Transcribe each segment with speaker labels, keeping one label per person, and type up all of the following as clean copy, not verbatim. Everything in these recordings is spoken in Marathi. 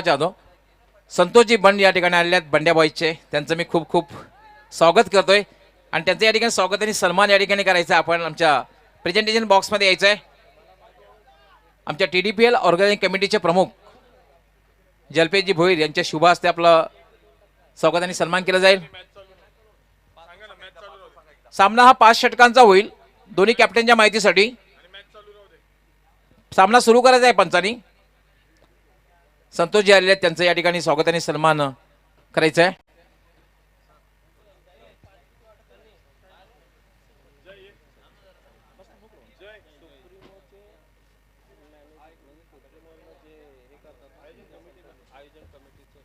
Speaker 1: जाधव संतोषजी बंड या ठिकाणी आलेले आहेत बंड्या बॉईजचे, त्यांचं मी खूप खूप स्वागत करतोय आणि त्यांचं या ठिकाणी स्वागत आणि सन्मान या ठिकाणी करायचं. आपण आमच्या प्रेझेंटेशन बॉक्समध्ये यायचं आहे. आमच्या TDPL ऑर्गनायझिंग कमिटीचे प्रमुख जलपेशजी भोईर यांच्या शुभ हस्ते आपलं स्वागत आणि सन्मान केलं जाईल. सामना हा 5 षटकांचा होईल. दोन्ही कॅप्टनच्या माहितीसाठी सामना सुरू करायचा आहे. पंचांनी संतोष जी आलेले आहेत, त्यांचं या ठिकाणी स्वागत आणि सन्मान करायचं आहे.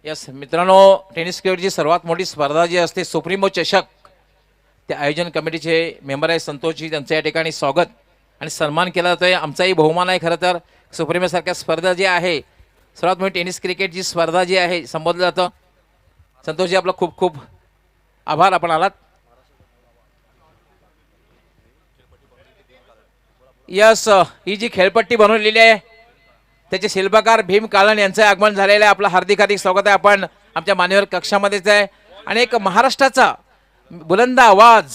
Speaker 1: यस मित्रांनो, टेनिस क्रिकेटची सर्वात मोठी स्पर्धा जी असते सुप्रीमो चषक, त्या आयोजन कमिटीचे मेंबर आहे संतोषजी, त्यांचं या ठिकाणी स्वागत आणि सन्मान केला जातोय. आमचाही बहुमान आहे. खरं तर सुप्रीमो सारख्या स्पर्धा जी आहे, सर्वात मोठी टेनिस क्रिकेटची स्पर्धा जी आहे संबोधलं जातं. संतोषजी आपलं खूप खूप आभार, आपण आलात. यस, ही जी खेळपट्टी बनवलेली आहे त्याचे शिल्पकार भीम कालन यांचं आगमन झालेलं आहे. आपलं हार्दिक हार्दिक स्वागत आहे. आपण आमच्या मान्यवर कक्षामध्येच आहे आणि एक महाराष्ट्राचा बुलंद आवाज,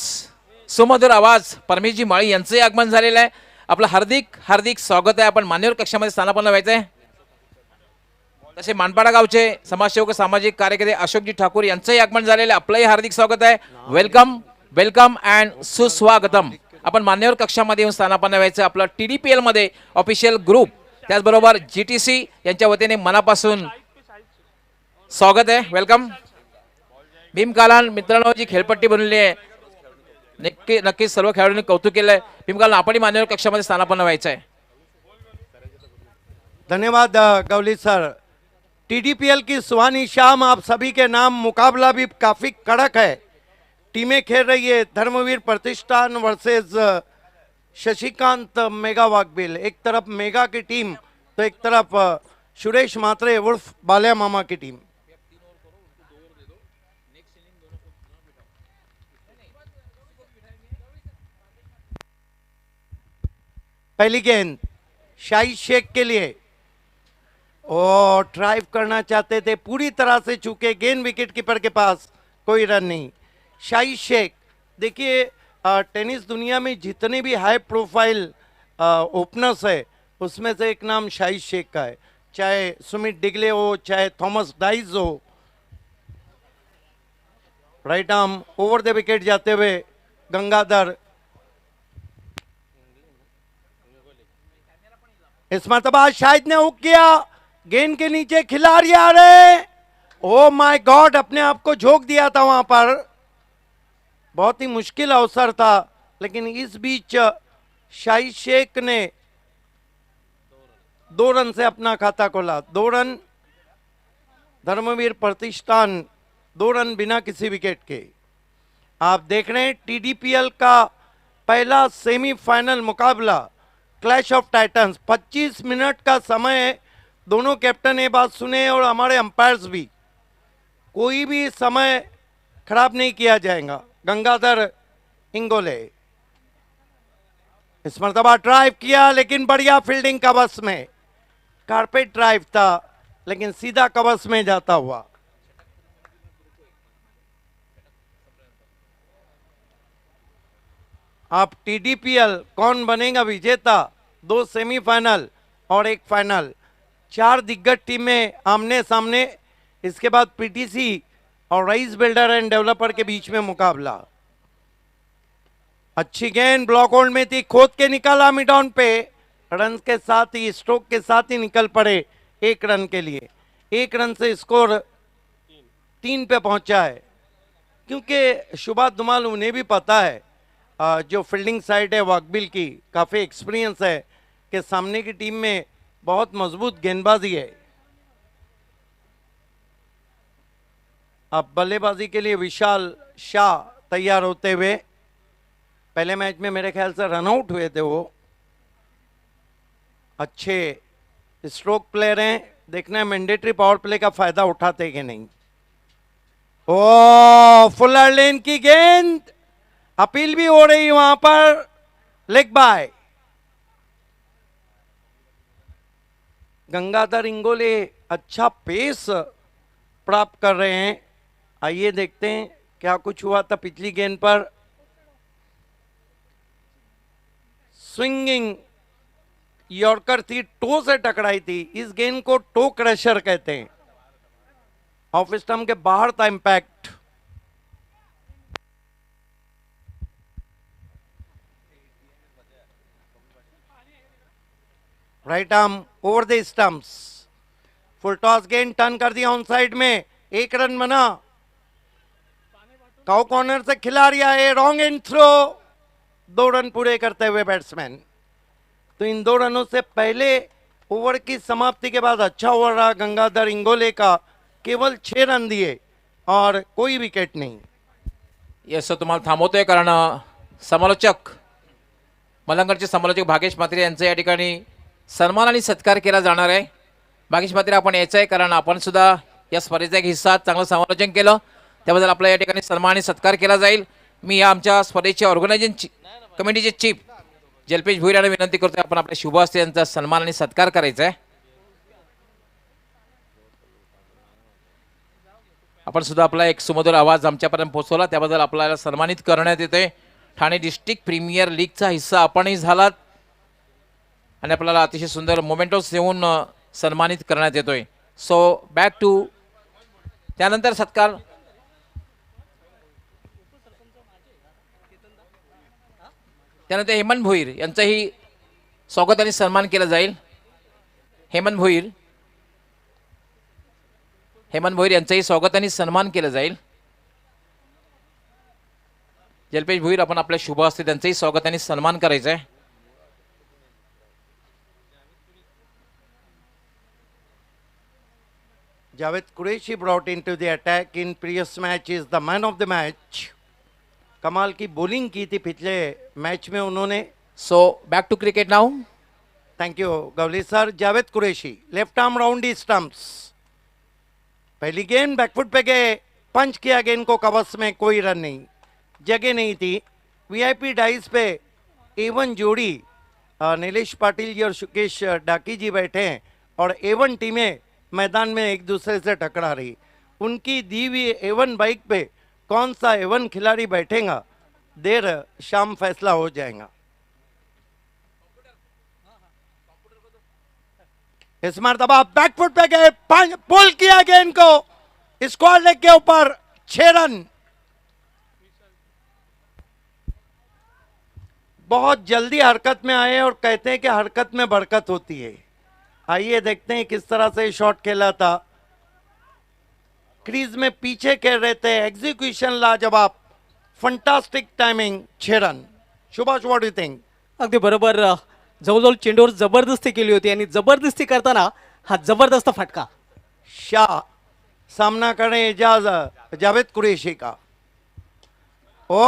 Speaker 1: सुमधुर आवाज परमेशजी माळी यांचंही आगमन झालेलं आहे. आपलं हार्दिक हार्दिक स्वागत आहे. आपण मान्यवर कक्षामध्ये स्थानापन्न व्हायचं आहे. तसे मानपाडा गावचे समाजसेवक सामाजिक कार्यकर्ते अशोकजी ठाकूर यांचंही आगमन झालेलं आहे. आपलंही हार्दिक स्वागत आहे. वेलकम वेलकम अँड सुस्वागतम. आपण मान्यवर कक्षामध्ये येऊन स्थानापन्न व्हायचं. आपलं TDPL मध्ये ऑफिशियल ग्रुप, त्याचबरोबर GTC यांच्या वतीने मनापासून स्वागत आहे. वेलकम. भीम कालन मित्रांनो, जी खेळपट्टी बनवली आहे नक्कीच सर्व खेळाडूंनी कौतुक केलं आहे. भीम कालन, आपणही मान्यवर कक्षामध्ये स्थानापन्न व्हायचं आहे.
Speaker 2: धन्यवाद गौली सर. TDPL की सुहानी शाम आप सभी के नाम. मुकाबला भी काफी कड़क है. टीमें खेल रही है. धर्मवीर प्रतिष्ठान वर्सेस शशिकांत मेगा वाघबिल. एक तरफ मेगा की टीम तो एक तरफ सुरेश मात्रे उर्फ बाल्या मामा की टीम. पहली गेंद शाही शेख के लिए. और ड्राइव करना चाहते थे, पूरी तरह से चूके. गेंद विकेट कीपर के पास, कोई रन नहीं. शाही शेख, देखिए टेनिस दुनिया में जितने भी हाई प्रोफाइल ओपनर्स है उसमें से एक नाम शाही शेख का है. चाहे सुमित डिगले हो, चाहे थॉमस डाइज हो. Right arm over the wicket जाते हुए गंगाधर. इस मरतबा शाहिद ने हुक किया. गेंद के नीचे खिलाड़ी आ रहे. ओ माय गॉड, अपने आप को झोंक दिया था वहां पर. बहुत ही मुश्किल अवसर था, लेकिन इस बीच शाही शेख ने 2 रन से अपना खाता खोला. 2 रन. धर्मवीर प्रतिष्ठान 2 रन बिना किसी विकेट के. आप देख रहे हैं TDPL का पहला सेमीफाइनल मुकाबला, क्लैश ऑफ टाइटन्स. 25 मिनट का समय है. दोनों कैप्टन ये बात सुने और हमारे अंपायर्स भी, कोई भी समय खराब नहीं किया जाएगा. गंगाधर इंगोले इस मरतबा ड्राइव किया, लेकिन बढ़िया फील्डिंग कवच में. कारपेट ड्राइव था लेकिन सीधा कवच में जाता हुआ. आप TDPL कौन बनेगा विजेता, 2 सेमीफाइनल और 1 फाइनल. 4 दिग्गज टीमें आमने सामने. इसके बाद PTC और राइस बिल्डर एंड डेवलपर के बीच में मुकाबला. अच्छी गेंद ब्लॉक होल्ड में थी, खोद के निकाला मिड ऑन पे. रन के साथ ही, स्ट्रोक के साथ ही निकल पड़े 1 रन के लिए. 1 रन से स्कोर 3 पे पहुंचा है. क्योंकि शुभा धुमाल, उन्हें भी पता है जो फील्डिंग साइड है वाघबिल की, काफ़ी एक्सपीरियंस है कि सामने की टीम में बहुत मजबूत गेंदबाजी है. अब बल्लेबाजी के लिए विशाल शाह तैयार होते हुए. पहले मैच में मेरे ख्याल से रनआउट हुए थे वो. अच्छे स्ट्रोक प्लेयर हैं. देखना है मैंडेटरी पावर प्ले का फायदा उठाते कि नहीं. ओ फुलर लेन की गेंद, अपील भी हो रही वहां पर. Leg bye. गंगाधर इंगोले अच्छा पेस प्राप्त कर रहे हैं। आइए देखते हैं क्या कुछ हुआ था पिछली गेंद पर। स्विंगिंग यॉर्कर थी, टो से टकराई थी। इस गेंद को टो क्रशर कहते हैं। ऑफ स्टंप के बाहर था impact. Right arm over the stumps. Full toss गेंद टर्न कर दिया ऑन साइड में। 1 रन बना। काउ कॉर्नर से खिलाड़ी आए, रॉन्ग एंड थ्रो। 2 रन पूरे करते हुए बैट्समैन। तो इन 2 रनों से पहले ओवर की समाप्ति के बाद अच्छा ओवर रहा गंगाधर इंगोले का। केवल 6 रन दिए और कोई विकेट नहीं।
Speaker 1: येस तुम्हाला थांबवतोय कारण समालोचक मलंगडचे समालोचक भागेश म्हात्रे यांचा या ठिकाणी सन्मान आणि सत्कार केला जाणार आहे। भागेश म्हात्रे आपण यायचं आहे कारण आपण सुद्धा या स्पर्धेचा एक हिस्सा चांगलं समालोचन केलं त्याबद्दल आपला या ठिकाणी सन्मान आणि सत्कार केला जाईल। मी या आमच्या स्पर्धेचे ऑर्गनायझिंग कमिटीचे चीफ जलपेश भुईर यांना विनंती करतोय आपण आपल्या शुभ हस्ते यांचा सन्मान आणि सत्कार करायचा आहे। आपण सुद्धा आपला एक सुमधुर आवाज आमच्यापर्यंत पोहोचवला त्याबद्दल आपल्याला सन्मानित करण्यात येते। ठाणे डिस्ट्रिक्ट प्रीमियर लीगचा हिस्सा आपणही झालात आणि आपल्याला अतिशय सुंदर मोमेंटोस देऊन सन्मानित करण्यात येतोय। सो बॅक टू त्यानंतर सत्कार त्यानंतर हेमंत भोईर यांचाही स्वागत आणि सन्मान केला जाईल। हेमंत भोईर यांचाही स्वागत आणि सन्मान केलं जाईल। जलपेश भोईर आपण आपल्या शुभ हस्ते त्यांचाही स्वागत आणि सन्मान करायचा आहे।
Speaker 2: Javed Qureshi brought into the attack in previous match is the man of the match. कमाल की बॉलिंग की थी पिछले मैच में उन्होंने।
Speaker 1: So back to cricket now.
Speaker 2: Thank you Gawli sir. Javed Qureshi left arm round the stumps. पहली गेंद बैकफुट पे गए, पंच किया गेंद को कवच में, कोई रन नहीं, जगह नहीं थी। वीआईपी डाइस पे एवन जोड़ी नीलेश पाटिल जी और सुकेश डाकी जी बैठे हैं और एवन टीमें मैदान में एक दूसरे से टकरा रही। उनकी दी हुई एवन बाइक पे कौन सा एवन खिलाड़ी बैठेगा देर शाम फैसला हो जाएगा। इस मरतबा बैकफुट पे गए, पुल किया गेंद को स्क्वायर लेग के ऊपर, 6 रन। बहुत जल्दी हरकत में आए और कहते हैं कि हरकत में बरकत होती है। आइए देखते हैं किस तरह से शॉट खेला था। क्रीज में पीछे खेल रहे थे, एग्जीक्यूशन लाजवाब, fantastic timing, 6 run. Subhash what do think?
Speaker 3: अगदी बरोबर। जवळजवळ चेंडूवर जबरदस्ती केली होती आणि जबरदस्ती करताना हा जबरदस्त फटका।
Speaker 2: शाह सामना करें जावेद कुरैशी का। ओ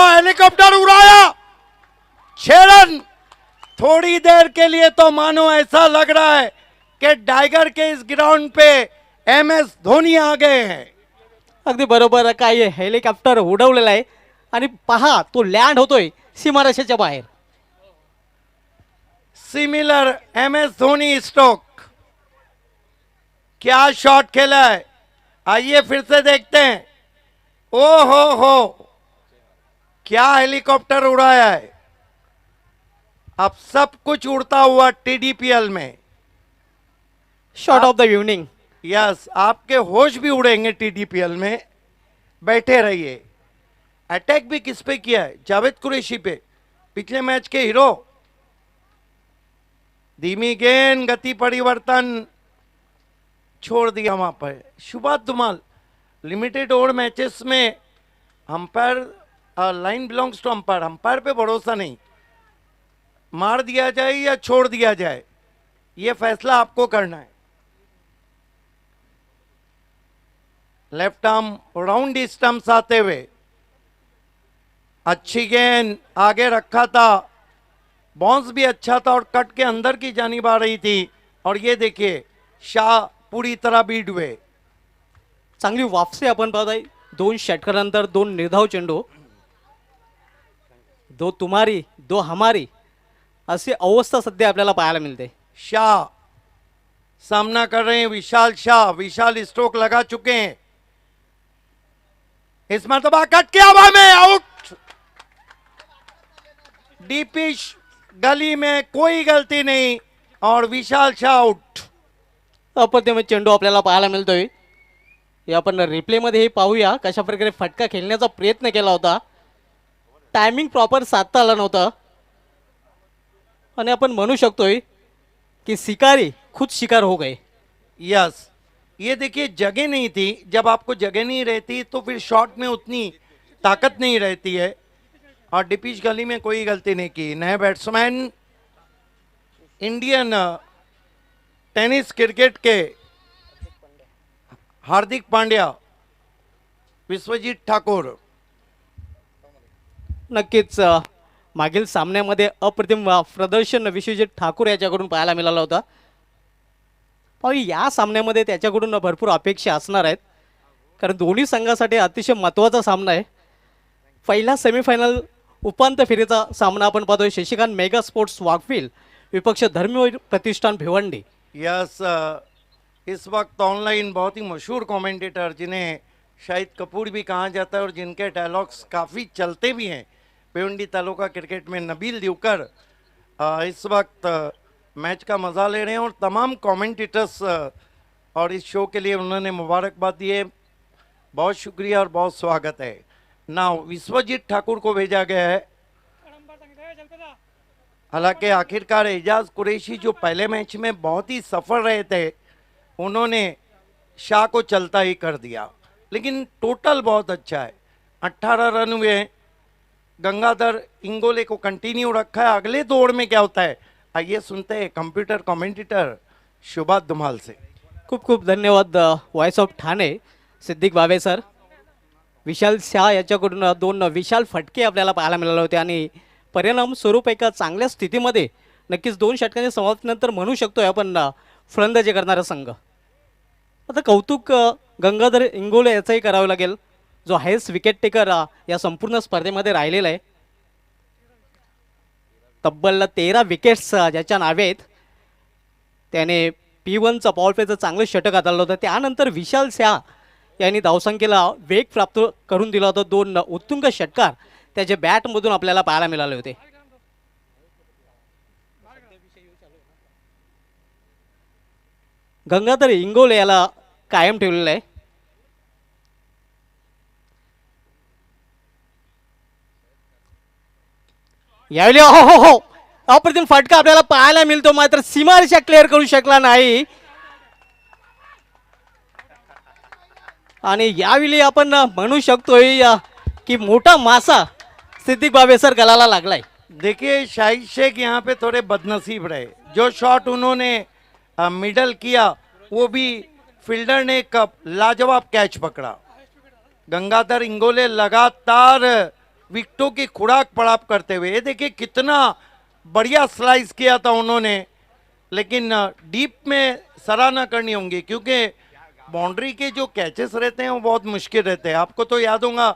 Speaker 2: हेलीकॉप्टर उड़ाया, 6 रन। थोड़ी देर के लिए तो मानो ऐसा लग रहा है कि टाइगर के इस ग्राउंड पे एमएस धोनी आ गए हैं।
Speaker 3: अगदी बरोबर। काय हेलिकॉप्टर उडवलेला आहे आणि पहा तो लँड होतोय सीमारेषेच्या बाहेर।
Speaker 2: Similar MS Dhoni stroke. क्या शॉट खेला है, आइए फिर से देखते हैं। ओ हो क्या हेलीकॉप्टर उड़ाया है। अब सब कुछ उड़ता हुआ टीडीपीएल में।
Speaker 3: Shot of the evening.
Speaker 2: Yes, आपके होश भी उड़ेंगे टीडीपीएल में। बैठे रहिए। अटैक भी किस पे किया है? जावेद कुरैशी पे, पिछले मैच के हीरो। धीमी गेंद, गति परिवर्तन, छोड़ दिया वहां पर। Shubhat Dhumal, limited over matches में umpire line belongs to umpire. Umpire पे भरोसा नहीं, मार दिया जाए या छोड़ दिया जाए, ये फैसला आपको करना है। लेफ्ट आर्म राउंड स्टंप्स आते हुए, अच्छी गेंद आगे रखा था, बाउंस भी अच्छा था और कट के अंदर की जानिब आ रही थी। और ये देखिए शाह पूरी तरह बीट हुए।
Speaker 3: चांगली वापसी आपण पाहताय। 2 षटकानंतर 2 निर्धाव चेंडू, 2 तुम्हारी 2 हमारी अशी अवस्था सध्या आपल्याला पाहायला मिळते।
Speaker 2: शाह सामना कर रहे हैं विशाल शाह। विशाल स्ट्रोक लगा चुके हैं। इस मरतबा कट किया हवा में, आउट। डीपी गली में कोई गलती नहीं और विशाल शाह आउट।
Speaker 3: अप्रतिम चेंडू आपल्याला पाहायला मिळतोय. हे आपण रिप्लेमध्ये पाहूया कशा प्रकारे फटका खेळण्याचा प्रयत्न केला होता. टायमिंग प्रॉपर साधता आला नव्हता आणि आपण म्हणू शकतोय कि शिकारी खुद शिकार हो गए.
Speaker 2: यस, ये देखिए जगह नहीं थी. जब आपको जगह नहीं रहती तो फिर शॉट में उतनी ताकत नहीं रहती है. और डिपिश गली में कोई गलती नहीं की. नए बैट्समैन इंडियन टेनिस क्रिकेट के हार्दिक पांड्या, विश्वजीत ठाकूर.
Speaker 3: नक्कीच मागील सामन्यामध्ये अप्रतिम प्रदर्शन विश्वजित ठाकूर याच्याकडून पाहायला मिळालं होतं. पण या सामन्यामध्ये त्याच्याकडून भरपूर अपेक्षा असणार आहेत, कारण दोन्ही संघासाठी अतिशय महत्त्वाचा सामना आहे. पहिला सेमीफायनल उपांत्य फेरीचा सामना आपण पाहतोय. शशिकांत मेगा स्पोर्ट्स वाघफिल विपक्ष धर्मवीर प्रतिष्ठान भिवंडी.
Speaker 2: यस, इस वक्त ऑनलाइन बहुत ही मशहूर कमेंटेटर जिन्हें शाहिद कपूर भी कहा जाता है और जिनके डायलॉग्स काफ़ी चलते भी हैं, भिवंडी तालुका क्रिकेट में नबील दिवकर इस वक्त मैच का मज़ा ले रहे हैं. और तमाम कमेंटेटर्स और इस शो के लिए उन्होंने मुबारकबाद दी है. बहुत शुक्रिया और बहुत स्वागत है. नाउ विश्वजीत ठाकुर को भेजा गया है. हालांकि आखिरकार एजाज कुरैशी जो पहले मैच में बहुत ही सफल रहे थे, उन्होंने शाह को चलता ही कर दिया. लेकिन टोटल बहुत अच्छा है. 18 रन हुए. गंगाधर इंगोले को कंटिन्यू रखा है. अगले दौर में क्या होता है आइए सुनते हैं कंप्यूटर कमेंटेटर शुभात धुमाल से.
Speaker 3: खूप खूप धन्यवाद वॉइस ऑफ ठाणे सिद्दीक बाबे सर. विशाल शाह याच्याकडून 2 विशाल फटके आपल्याला पाहायला मिळाले होते आणि परिणाम स्वरूप एका चांगल्या स्थितीमध्ये नक्कीच 2 षटकांच्या समाप्तीनंतर म्हणू शकतोय आपण फलंदाजी करणारा संघ. आता कौतुक गंगाधर इंगोले याचंही करावं लागेल, जो हायेस्ट विकेट टेकर या संपूर्ण स्पर्धेमध्ये राहिलेला आहे. तब्बल 13 विकेट्स ज्याच्या नावे आहेत. त्याने P1चा पॉवर प्लेचं चांगलं षटक हाताळलं होतं. त्यानंतर विशाल शाह यांनी धावसंख्येला वेग प्राप्त करून दिला होता. 2 उत्तुंग षटकार त्याच्या बॅटमधून आपल्याला पाहायला मिळाले होते. गंगाधर इंगोले याला कायम ठेवलेलं आहे. यावेळी हो अप्रतिम फटका आपल्याला पाहायला मिळतो, मात्र सीमारेषा क्लिअर करू शकला नाही. आणि यावेळी आपण म्हणू शकतोय की मोठा मासा सिद्दीक बाबे सर गलाला लागलाय.
Speaker 2: देखिए शाहिद शेख यहाँ पे थोड़े बदनसीब रहे. जो शॉट उन्होंने मिडल किया वो भी फील्डर ने एक लाजवाब कैच पकड़ा. गंगाधर इंगोले लगातार विकेटों की खुराक पड़ाप करते हुए, ये देखिए कितना बढ़िया स्लाइस किया था उन्होंने. लेकिन डीप में सराहना करनी होंगी क्योंकि बाउंड्री के जो कैचेस रहते हैं वो बहुत मुश्किल रहते हैं. आपको तो याद होगा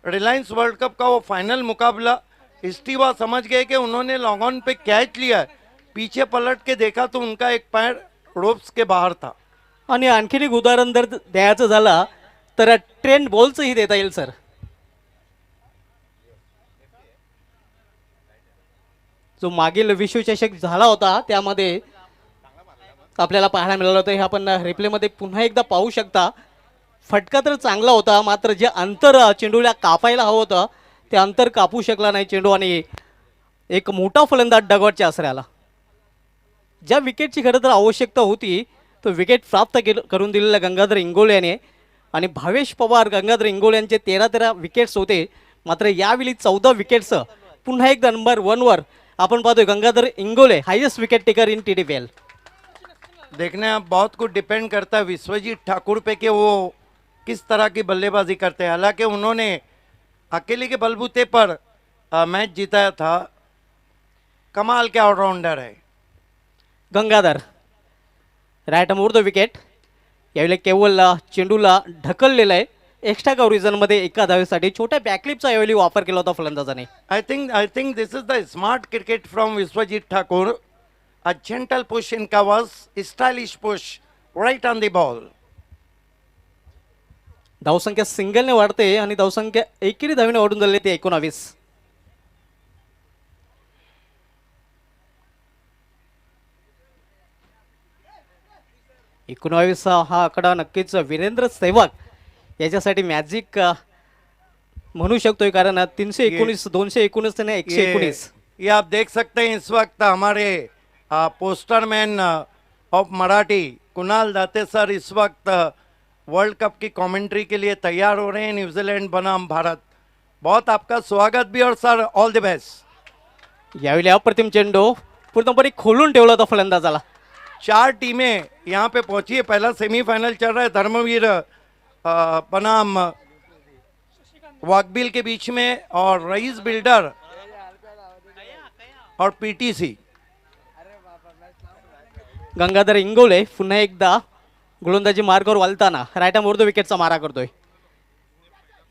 Speaker 2: रिलायंस वर्ल्ड कप का वो फाइनल मुकाबला, इस्टीवा समझ गए कि उन्होंने लॉन्ग ऑन पे कैच लिया है, पीछे पलट के देखा तो उनका एक पैर रोप्स के बाहर था.
Speaker 3: आणि आणखीन एक उदाहरण जर द्यायचं झालं तर ट्रेंट बॉलचंही देता येईल सर. जो मागील विश्वचषक झाला होता त्यामध्ये आपल्याला पाहायला मिळालं होतं. हे आपण रिप्लेमध्ये पुन्हा एकदा पाहू शकता. फटका तर चांगला होता, मात्र जे अंतर चेंडूला कापायला हवं होतं ते अंतर कापू शकला नाही चेंडू आणि एक मोठा फलंदाज डगॉटच्या आसऱ्याला. ज्या विकेटची खरं तर आवश्यकता होती तो विकेट प्राप्त करून दिलेला गंगाधर इंगोले याने. आणि भावेश पवार गंगाधर इंगोले यांचे 13 विकेट्स होते, मात्र यावेळी 14 विकेट्स. पुन्हा एकदा नंबर 1 वर आपण पाहतोय Gangadhar Ingole, highest wicket taker in TDPL.
Speaker 2: देखने आप बहुत कुछ डिपेंड करता है विश्वजीत ठाकुर पे कि वो किस तरह की बल्लेबाजी करते हैं. हालांकि उन्होंने अकेले के बलबूते पर मैच जीताया था. कमाल के ऑलराउंडर है
Speaker 3: Gangadhar. Right more the wicket. यावेळी केवळ चेंडूला ढकललेला आहे. एक्स्ट्रा कव्हरेजमध्ये एका धावेसाठी छोट्या बॅकलिपचा यावेळी वापर केला होता फलंदाजाने.
Speaker 2: I think this is the smart cricket from Vishwajeet Thakur. A gentle push in covers, stylish push right on the ball.
Speaker 3: धावसंख्या सिंगलने वाढते आणि धावसंख्या एकेरी धावीने वाढून झाली ती 19. हा आकडा नक्कीच वीरेंद्र सेहवाग याच्यासाठी मॅजिक म्हणू शकतोय, कारण 319 219 आणि 119.
Speaker 2: ये आप देख सकते हैं इस वक्त हमारे पोस्टरमैन ऑफ मराठी कुणाल दाते सर इस वक्त वर्ल्ड कप की कमेंट्री के लिए तैयार हो रहे हैं, न्यूजीलैंड बनाम भारत. बहुत आपका स्वागत भी और सर ऑल द बेस्ट.
Speaker 3: यावेळी अप्रतिम चेंडू पूर्णपणे खोलून ठेवला होता फलंदाजाला.
Speaker 2: 4 टीमें यहाँ पे पहुंची है. पहला सेमीफाइनल चल रहा है धर्मवीर बनाम वाकबिल के बीच में और रईस बिल्डर और पीटीसी.
Speaker 3: गंगाधर इंगोले पुन्हा एकदा गोलंदाजी मार्गावर वालताना राईट आर्म उर्दू विकेटचा मारा करतोय.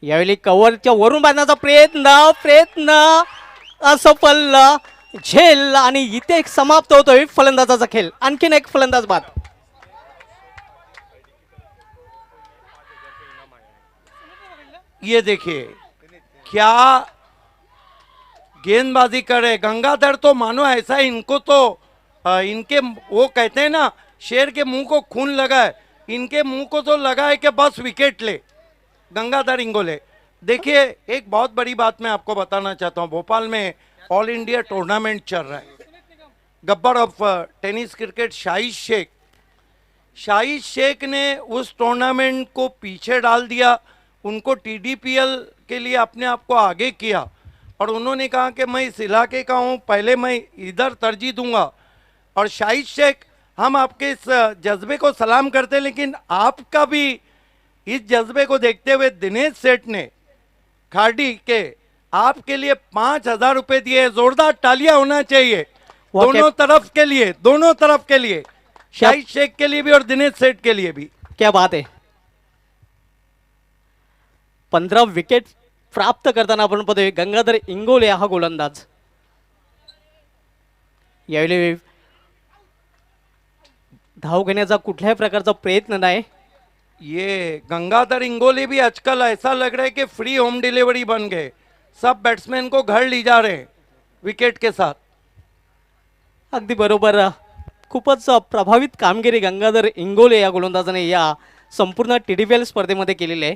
Speaker 3: यावेळी कव्हरच्या वरून बांधण्याचा प्रयत्न असफल. झेल आणि इथे एक समाप्त होतोय फलंदाजाचा खेळ. आणखीन एक फलंदाज बाद.
Speaker 2: ये देखिए क्या गेंदबाजी करे गंगाधर. तो मानो ऐसा है, इनको तो इनके वो कहते हैं ना शेर के मुंह को खून लगा है, इनके मुंह को तो लगा है कि बस विकेट ले गंगाधर इंगोले. देखिए एक बहुत बड़ी बात मैं आपको बताना चाहता हूँ. भोपाल में ऑल इंडिया टूर्नामेंट चल रहा है. Gabbar of tennis cricket Shahid Shaikh ने उस टूर्नामेंट को पीछे डाल दिया. उनको टीडीपीएल के लिए अपने आप को आगे किया और उन्होंने कहा कि मैं इस इलाके का हूँ, पहले मैं इधर तरजीह दूंगा. और शाहिद शेख, हम आपके इस जज्बे को सलाम करते हैं, लेकिन आपका भी इस जज्बे को देखते हुए दिनेश सेठ ने खाड़ी के आपके लिए 5,000 रुपए दिए. जोरदार तालियां होना चाहिए दोनों तरफ के लिए, दोनों तरफ के लिए, शाहिद शेख के लिए भी और दिनेश सेठ के लिए भी.
Speaker 3: क्या बात आहे. 15 विकेट प्राप्त करताना आपण पाहतोय गंगाधर इंगोले हा गोलंदाज. यावेळी धाव घेण्याचा कुठल्याही प्रकारचा प्रयत्न नाही.
Speaker 2: ये गंगाधर इंगोले भी आजकल ऐसा लग रहा है कि फ्री होम डिलीवरी बन गए. सब बैट्समैन को घर ले जा रहे हैं विकेट के साथ.
Speaker 3: अगदी बरोबर. खूपच प्रभावित कामगिरी गंगाधर इंगोले या गोलंदाजाने या संपूर्ण टीडीपीएल स्पर्धेमध्ये केलेली आहे.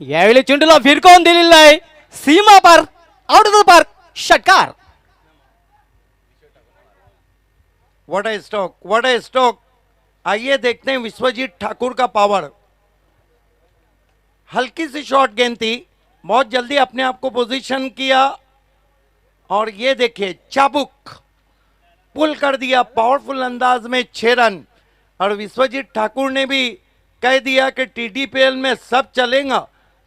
Speaker 3: यावेळी चेंडूला फिरकावून दिलेला आहे सीमा पार, आउट ऑफ द पार्क, षटकार.
Speaker 2: What A stroke, what A stroke. आइए देखते हैं विश्वजीत ठाकुर का पावर. हल्की सी शॉर्ट गेंद थी, बहुत जल्दी अपने आप को पोजीशन किया और ये देखिए चाबुक पुल कर दिया पावरफुल अंदाज में 6 रन. और विश्वजीत ठाकुर ने भी कह दिया कि टीडीपीएल में सब चलेगा,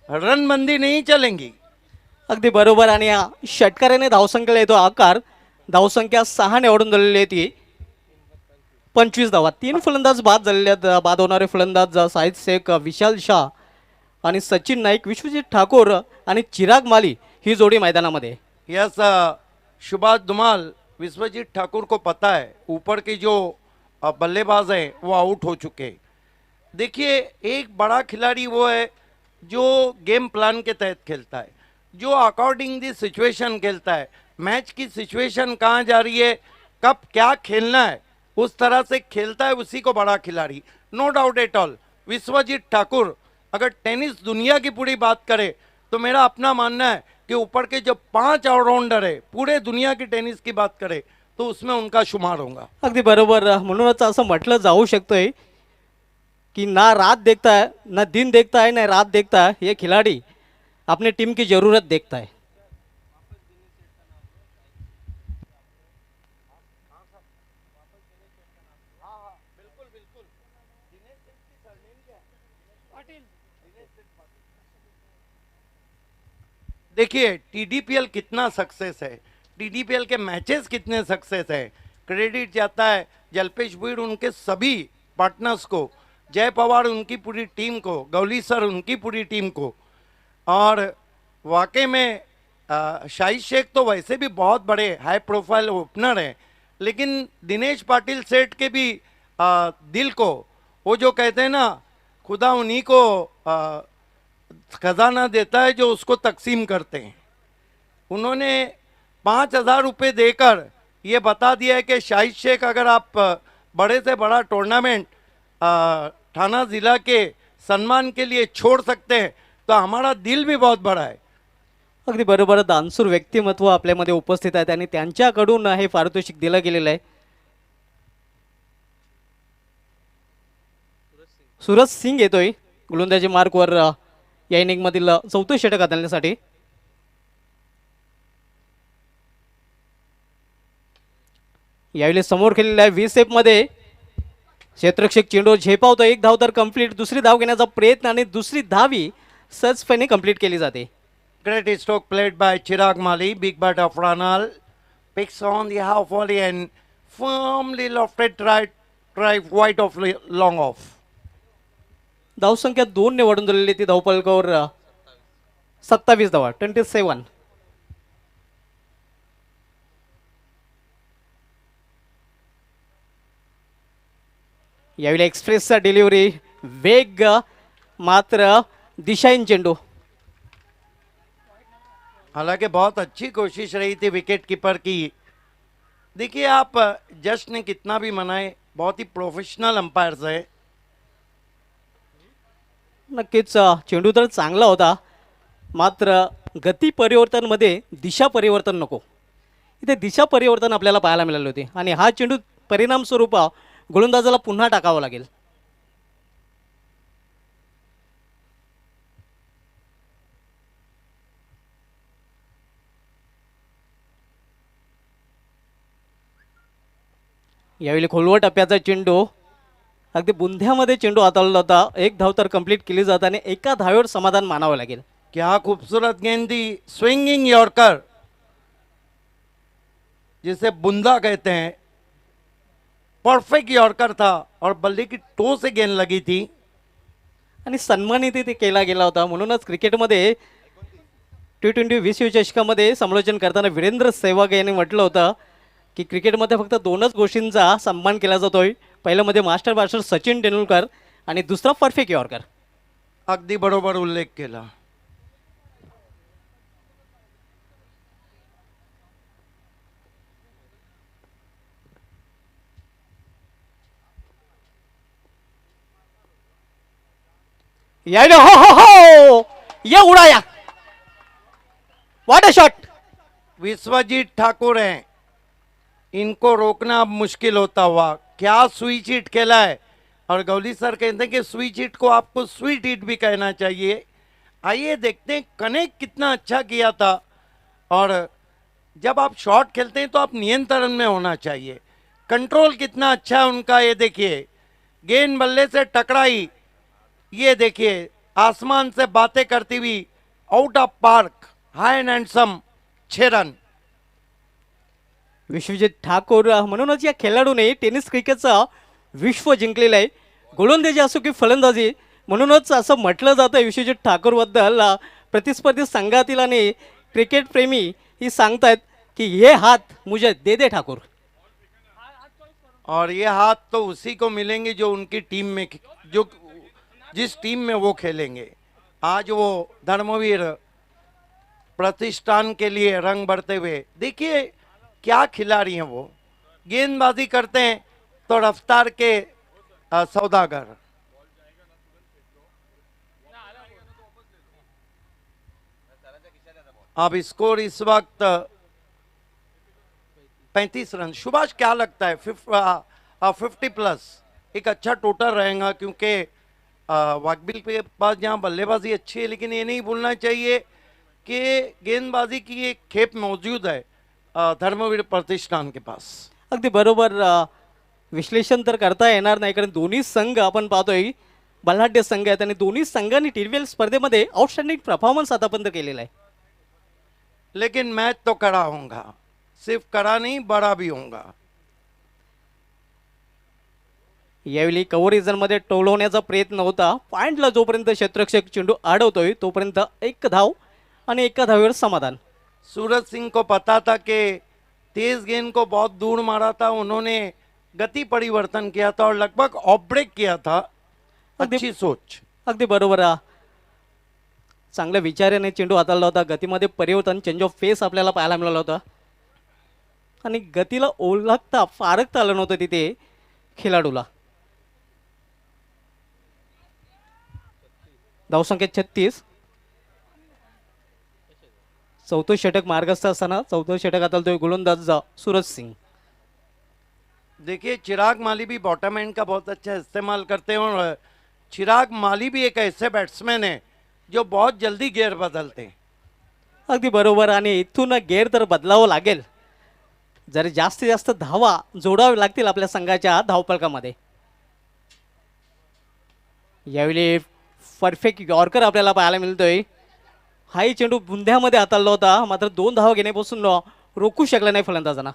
Speaker 2: रणबंदी नहीं चलेंगी.
Speaker 3: अगदी बरोबर. आणि या षटकाराने धावसंख्येला येतो आकार. धावसंख्या 6 ने वाढून झालेली आहे ती 25 धावा. 3 फलंदाज बाद झालेले आहेत. बाद होणारे फलंदाज साहिद शेख, विशाल शाह आणि सचिन नाईक, विश्वजीत ठाकूर आणि चिराग माली ही जोडी मैदानामध्ये.
Speaker 2: यस सुभाष धुमाल, विश्वजीत ठाकुर को पता है ऊपर के जो बल्लेबाज हैं वो आउट हो चुके. देखिए एक बड़ा खिलाड़ी वो है जो गेम प्लान के तहत खेलता है, जो अकॉर्डिंग दी सिचुएशन खेलता है. मैच की सिचुएशन कहाँ जा रही है, कब क्या खेलना है, उस तरह से खेलता है, उसी को बड़ा खिलाड़ी. No doubt at all Vishwajeet Thakur अगर टेनिस दुनिया की पूरी बात करे तो मेरा अपना मानना है कि ऊपर के जो 5 ऑलराउंडर है पूरे दुनिया की टेनिस की बात करे तो उसमें उनका शुमार होगा.
Speaker 3: अगदी बरोबर. म्हणूनच असं म्हटलं जाऊ शकतोय कि ना रात देखता है, ना दिन देखता है, ना रात देखता है. ये खिलाड़ी अपने टीम की जरूरत देखता है.
Speaker 2: देखिए टीडीपीएल कितना सक्सेस है, टीडीपीएल के मैचेस कितने सक्सेस है. क्रेडिट जाता है जल्पेश भुईर उनके सभी पार्टनर्स को जय पवार उनकी पूरी टीम को, गौली सर उनकी पूरी टीम को। और वाकई में शाहिद शेख तो वैसे भी बहुत बड़े हाई प्रोफाइल ओपनर हैं, लेकिन दिनेश पाटिल सेठ के भी दिल को, वो जो कहते हैं ना, खुदा उन्हीं को खजाना देता है जो उसको तकसीम करते हैं। उन्होंने 5,000 रुपये देकर ये बता दिया है कि शाहिद शेख अगर आप बड़े से बड़ा टूर्नामेंट ठाणा ज़िला के सम्मान के लिए छोड़ सकते हैं तो हमारा दिल भी बहुत बड़ा है।
Speaker 3: अगदी बरोबर, दानशूर व्यक्तिमत्व आपल्यामध्ये उपस्थित आहेत आणि त्यांच्याकडून हे पारितोषिक दिलं गेलेलं आहे. सूरज सिंग येतोय गोलंदाजी मार्कवर या इनिंग मधील चौथं षटक हाताळण्यासाठी. यावेळी समोर खेळलेल्या 20 मध्ये क्षेत्ररक्षक चेंडू झेपावतो. एक धाव तर कंप्लीट. दुसरी धाव घेण्याचा प्रयत्न आणि दुसरी धावी सहजपणे कंप्लीट केली जाते.
Speaker 2: Great stroke played by Chirag Mali. Big bat of Ranal picks on the half volley and firmly lofted right drive wide of long off.
Speaker 3: धावसंख्या 2 ने वाढून दिलेली ती धावपलकावर 27 धावा, 27. यावेळी एक्सप्रेसचा डिलिव्हरी, वेग मात्र दिशाहीन चेंडू.
Speaker 2: हालांकि बहुत अच्छी कोशिश रही थी विकेट कीपर की। देखिए आप जश्न कितना भी मनाए, बहुत ही प्रोफेशनल अंपायर्स है।
Speaker 3: नक्कीच चेंडू तर चांगला होता, मात्र गती परिवर्तन मध्ये दिशा परिवर्तन नको. इथे दिशा परिवर्तन आपल्याला पाहायला मिळाले होते आणि हा चेंडू परिणाम स्वरूप गोलंदाजाला पुन्हा टाकावा लागेल. यावेळी खोलवर टप्प्याचा चेंडू, अगदी बुंध्यामध्ये चेंडू हाताळला होता. एक धाव तर कंप्लीट केली जात आणि एका धावेवर समाधान मानावं लागेल.
Speaker 2: क्या खूबसूरत गेंद थी, स्विंगिंग यॉर्कर जिसे बुंदा कहते हैं, परफेक्ट यॉर्कर था और बल्ले की टो से गेंद लगी थी
Speaker 3: आणि सन्मानित ते केला गेला होता. म्हणूनच क्रिकेटमध्ये T20 विश्वचषकामध्ये समालोचन करताना वीरेंद्र सहवाग यांनी म्हटलं होतं की क्रिकेटमध्ये फक्त 2च गोष्टींचा सन्मान केला जातोय. पहिलं मध्ये मास्टर ब्लास्टर सचिन तेंडुलकर आणि दुसरा परफेक्ट यॉर्कर.
Speaker 2: अगदी बरोबर उल्लेख केला.
Speaker 3: यायला हो हो हो, ये उड़ाया, what a shot.
Speaker 2: Vishwajeet Thakur हैं, इनको रोकना अब मुश्किल होता हुआ। क्या स्विच हिट खेला है, और गौली सर कहते हैं कि स्विच हिट को आपको स्वीट हिट भी कहना चाहिए। आइए देखते हैं कनेक्ट कितना अच्छा किया था। और जब आप शॉट खेलते हैं तो आप नियंत्रण में होना चाहिए। कंट्रोल कितना अच्छा है उनका, ये देखिए, गेंद बल्ले से टकराई, ये देखिए आसमान से बातें करती हुई out of park, high and handsome 6 run.
Speaker 3: Vishwajeet Thakur म्हणूनच या खेळाडूने टेनिस क्रिकेटचा विश्व जिंकलेला आहे. गोलंदाजी असो की फलंदाजी, म्हणूनच असं म्हटलं जातं विश्वजीत ठाकूर बद्दल. प्रतिस्पर्धी संघातील आणि क्रिकेट प्रेमी ही सांगतायत की ये हात मुझे दे दे ठाकूर.
Speaker 2: और ये हाथ तो उसी को मिलेंगे जो उनकी टीम में, जो जिस टीम में वो खेलेंगे। आज वो धर्मवीर प्रतिष्ठान के लिए रंग भरते हुए, देखिए क्या खिलाड़ी हैं वो, गेंदबाजी करते हैं तो रफ्तार के सौदागर। अब स्कोर इस वक्त 35 रन। सुभाष क्या लगता है 50 प्लस एक अच्छा टोटल रहेगा, क्योंकि वाकबिल के पास जहाँ बल्लेबाजी अच्छी है, लेकिन ये नहीं भूलना चाहिए कि गेंदबाजी की एक खेप मौजूद है धर्मवीर प्रतिष्ठान के पास.
Speaker 3: अगदी बरोबर. विश्लेषण तर करता येणार नाही, कारण दोन्ही संघ आपण पाहतोय बलाढ्य संघ आहेत आणि दोन्ही संघांनी टी20 स्पर्धेमध्ये आउटस्टँडिंग परफॉर्मन्स आतापर्यंत केलेला आहे.
Speaker 2: लेकिन मैच तो कड़ा होगा, सिर्फ कड़ा नहीं बड़ा भी होगा.
Speaker 3: यावेळी कव्हर मध्ये टोलवण्याचा प्रयत्न होता. पॉइंटला जोपर्यंत क्षेत्ररक्षक चेंडू अडवतोय तोपर्यंत एक धाव आणि एका धावेवर समाधान.
Speaker 2: सूरज सिंह को पता था कि तेज गेंद को बहुत दूर मारा था, उन्होंने गति परिवर्तन किया था और लगभग ऑफ ब्रेक किया था. अच्छी सोच.
Speaker 3: अगदी बरोबर आहे. चांगल्या विचाराने चेंडू हाताळला होता. गतीमध्ये परिवर्तन, चेंज ऑफ फेस आपल्याला पाहायला मिळाला होता आणि गतीला ओळखता फारकता आलं नव्हतं तिथे खेळाडूला. धावसंख्या 36. चौथं षटक मार्गस्थ असताना चौथं षटक हाताळतोय गोलंदाज सूरज सिंग.
Speaker 2: देखिए चिराग माली भी बॉटम एंड का बहुत अच्छा इस्तेमाल करते हैं और चिराग माली भी एक ऐसे बैट्समैन है जो बहुत जल्दी गियर बदलते हैं.
Speaker 3: अगदी बरोबर. आणि इथून गेअर तर बदलावं लागेल जर जास्तीत जास्त धावा जोडावे लागतील आपल्या संघाच्या धावपळकामध्ये. यावेळी परफेक्ट यॉर्कर आपल्याला पाहायला मिळतोय. हाही चेंडू बुंध्यामध्ये हाताळला होता मात्र 2 धावा घेण्यापासून रोखू शकला नाही फलंदाजांना.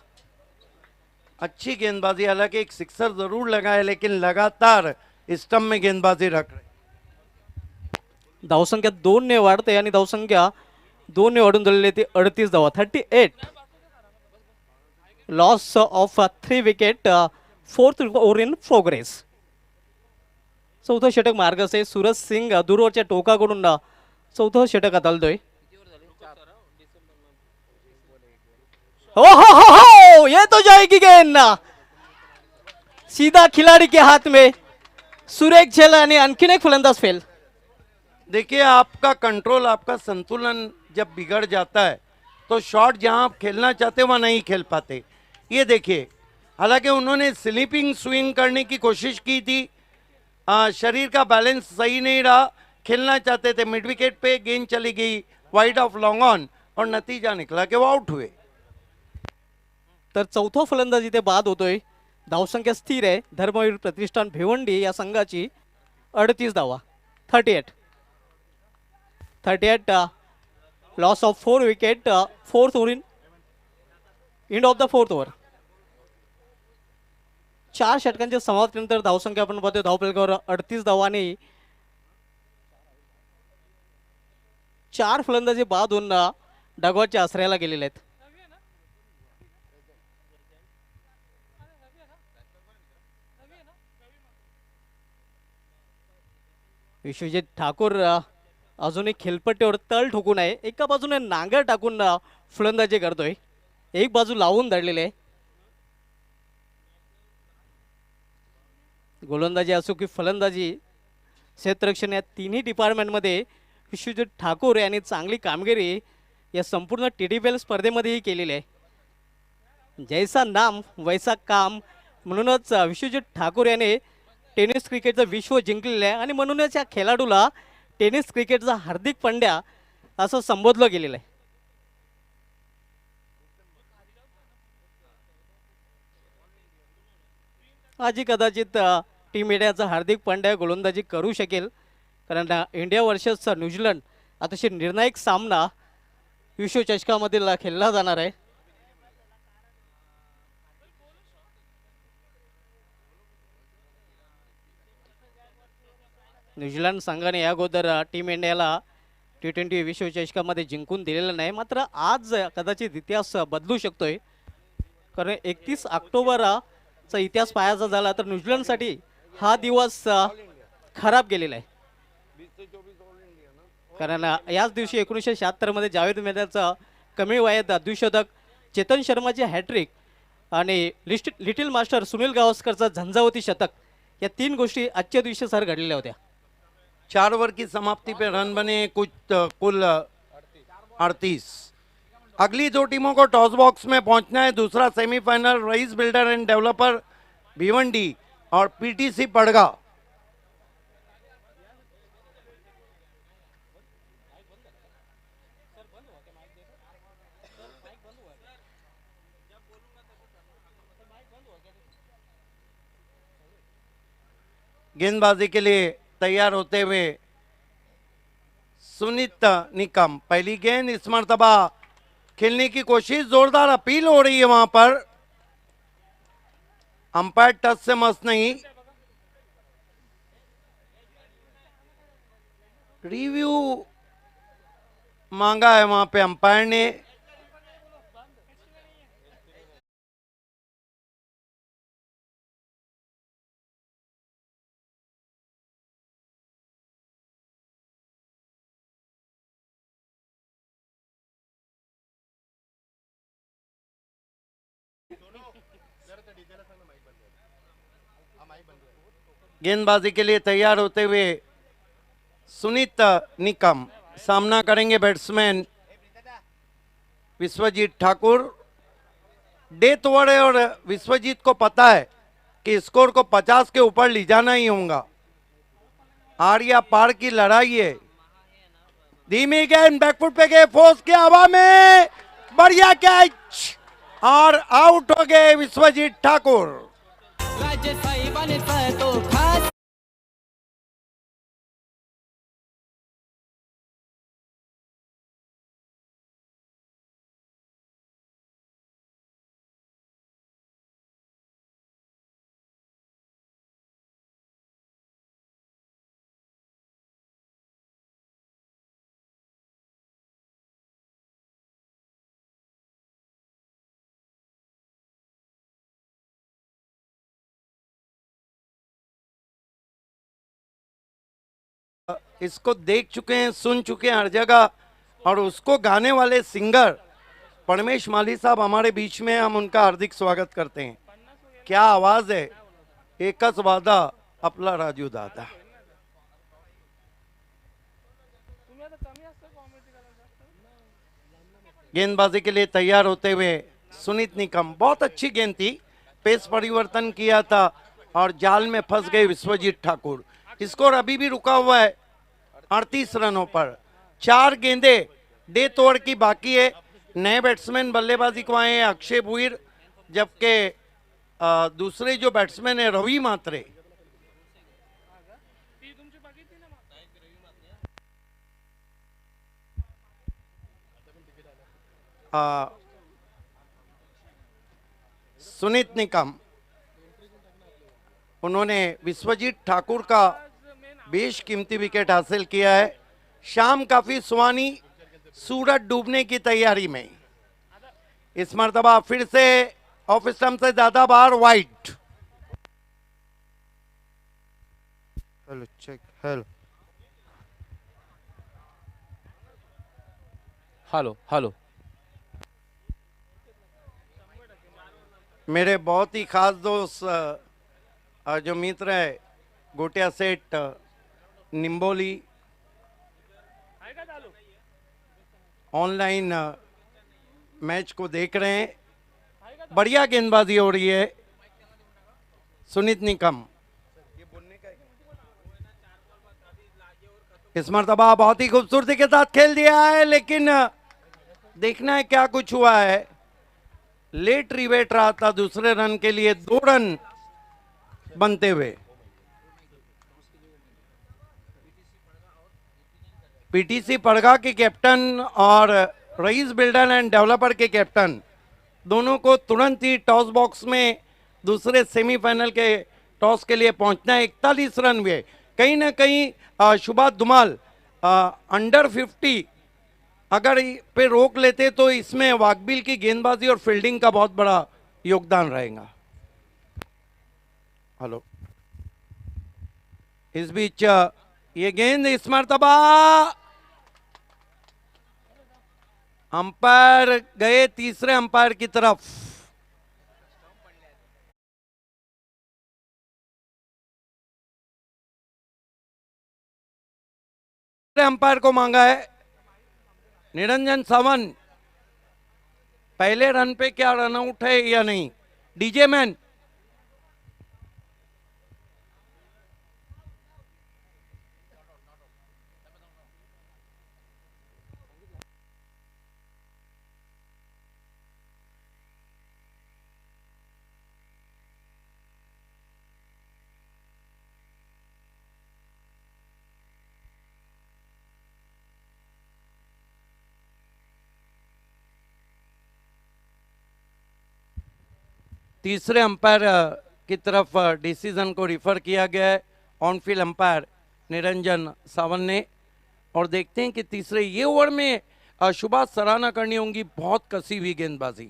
Speaker 2: अच्छी गेंदबाजी, हालांकि एक सिक्सर जरूर लगा है लेकिन लगातार स्टंप में गेंदबाजी रख रहे.
Speaker 3: धावसंख्या 2 ने वाढते आणि धावसंख्या 2 ने वाढून झालेली ते 38 धावा. 38. Loss of 3 wicket. 4th over in progress. चौथं षटक मार्गस्थ आहे. सूरज सिंग दूरवरच्या टोकाकडून चौथं षटक हाताळतोय. हो हो हो हो, ये तो जाएगी गेंद सीधा खिलाड़ी के हाथ में. सुरेख झेल आणि आणखीन एक फलंदाज फेल.
Speaker 2: देखिए आपका कंट्रोल, आपका संतुलन जब बिगड़ जाता है तो शॉट जहां आप खेलना चाहते वहां नहीं खेल पाते. ये देखिए, हालांकि उन्होंने स्लीपिंग स्विंग करने की कोशिश की थी, शरीर का बैलेंस सही नहीं रहा, खेलना चाहते थे, मिड विकेट पे गेंद चली गई वाइड ऑफ लॉन्ग ऑन और नतीजा निकला कि वो आउट हुए.
Speaker 3: तर चौथा फलंदाज इथे बाद होतोय. धावसंख्या स्थिर आहे. धर्मवीर प्रतिष्ठान भिवंडी या संघाची 38 धावा. 38. Loss of 4 wicket. 4th over in end of the 4th over. 4 षटकांच्या समाप्तीनंतर धावसंख्या आपण पाहतोय धावफलकावर 38 धावा आणि 4 फलंदाजी बाद होऊन डगवाच्या आश्रयाला गेलेले आहेत. विश्वजित ठाकूर अजूनही खेळपट्टीवर तळ ठोकून आहे. एका बाजूने नांगर टाकून फलंदाजी करतोय. एक बाजू लावून धरलेले आहे. गोलंदाजी असो की फलंदाजी, क्षेत्ररक्षण या तिन्ही डिपार्टमेंटमध्ये विश्वजित ठाकूर यांनी चांगली कामगिरी या संपूर्ण TDPL स्पर्धेमध्येही केलेली आहे. जैसा नाम वैसा काम म्हणूनच विश्वजित ठाकूर याने टेनिस क्रिकेटचं विश्व जिंकलेलं आहे आणि म्हणूनच या खेळाडूला टेनिस क्रिकेटचा हार्दिक पंड्या असं संबोधलं गेलेलं आहे. आजही कदाचित टीम इंडियाचा हार्दिक पांड्या गोलंदाजी करू शकेल कारण इंडिया वर्सेस न्यूझीलंड अतिशय निर्णायक सामना विश्वचषकामधील खेळला जाणार आहे. न्यूझीलंड संघाने या अगोदर टीम इंडियाला T20 विश्वचषकामध्ये जिंकून दिलेलं नाही. मात्र आज कदाचित इतिहास बदलू शकतोय कारण 31 ऑक्टोबरचा इतिहास पाहायचा झाला तर न्यूझीलंडसाठी हा दिवस खराब गेलेला आहे. कारण याच दिवशी 1976 मध्ये जावेद मिर्झाचं कमी वयात द्विशतक, चेतन शर्माची हॅट्रिक आणि लिटिल मास्टर सुनील गावस्करचं झंझावती शतक या 3 गोष्टी आजच्या दिवशी सर घडलेल्या होत्या.
Speaker 2: 4 ओवर की समाप्ति पे रन बने कुल 38. अगली 2 टीमों को टॉस बॉक्स में पहुंचना है. दूसरा सेमीफाइनल रईस बिल्डर एंड डेवलपर भिवंडी और PTC पड़गा. गेंदबाजी के लिए तैयार होते हुए सुनीत निकम. पहली गेंद इस मर्तबा खेलने की कोशिश, जोरदार अपील हो रही है वहां पर. अंपायर टच से मस नहीं. रिव्यू मांगा है वहां पे अंपायर ने। गेंदबाजी के लिए तैयार होते हुए सुनीत निकम सामना करेंगे batsman Vishwajeet Thakur. Death over है और विश्वजीत को पता है कि स्कोर को 50 के ऊपर ले जाना ही होगा। आर या पार की लड़ाई है। धीमी गेंद बैकफुट पे गए, फोर्स के हवा में, बढ़िया कैच और आउट हो गए विश्वजीत ठाकुर।
Speaker 4: राज्य साहेबांचा तो खास
Speaker 2: इसको देख चुके हैं, सुन चुके हैं हर जगह, और उसको गाने वाले सिंगर परमेश माली साहब हमारे बीच में, हम उनका हार्दिक स्वागत करते हैं। क्या आवाज है, एकच वादा आपला राजू दादा। गेंदबाजी के लिए तैयार होते हुए सुनीत निकम, बहुत अच्छी गेंद थी, पेस परिवर्तन किया था और जाल में फंस गए विश्वजीत ठाकुर। स्कोर अभी भी रुका हुआ है 38 रनों पर। 4 गेंदे डेथ ओवर की बाकी है। नए बैट्समैन बल्लेबाजी को आए हैं अक्षय भुईर, जबकि दूसरे जो बैट्समैन है रवि मात्रे। सुनीत निकम, उन्होंने विश्वजीत ठाकुर का बेशकीमती विकेट हासिल किया है। शाम काफी सुहानी, सूरज डूबने की तैयारी में। इस मर्तबा फिर से ऑफ स्टंप से ज्यादा बार wide.
Speaker 5: Hello check, hello
Speaker 1: hello hello
Speaker 2: मेरे बहुत ही खास दोस्त जो मित्र है गोटिया सेठ निम्बोली, ऑनलाइन मैच को देख रहे हैं। बढ़िया गेंदबाजी हो रही है। सुनीत निकम इस मर्तबा बहुत ही खूबसूरती के साथ खेल दिया है, लेकिन देखना है क्या कुछ हुआ है। लेट रिवेट रहा था दूसरे रन के लिए, 2 रन बनते हुए। पीटीसी पड़गा के कैप्टन और रईस बिल्डर एंड डेवलपर के कैप्टन दोनों को तुरंत ही टॉस बॉक्स में दूसरे सेमीफाइनल के टॉस के लिए पहुंचना है। 41 रन हुए। कहीं ना कहीं शुभा धुमाल अंडर 50 अगर पे रोक लेते तो इसमें वाकबिल की गेंदबाजी और फील्डिंग का बहुत बड़ा योगदान रहेगा। हेलो, इस बीच ये गेंद इस मर्तबा अंपायर गए तीसरे अंपायर की तरफ। अंपायर को मांगा है निरंजन सावंत। पहले रन पे क्या रन आउट है या नहीं? डीजे मैन, तीसरे अंपायर की तरफ डिसीजन को रिफर किया गया है on field umpire Niranjan Sawant ने। और देखते हैं कि तीसरे ये ओवर में सुभाष सराहना करनी होंगी, बहुत कसी हुई गेंदबाजी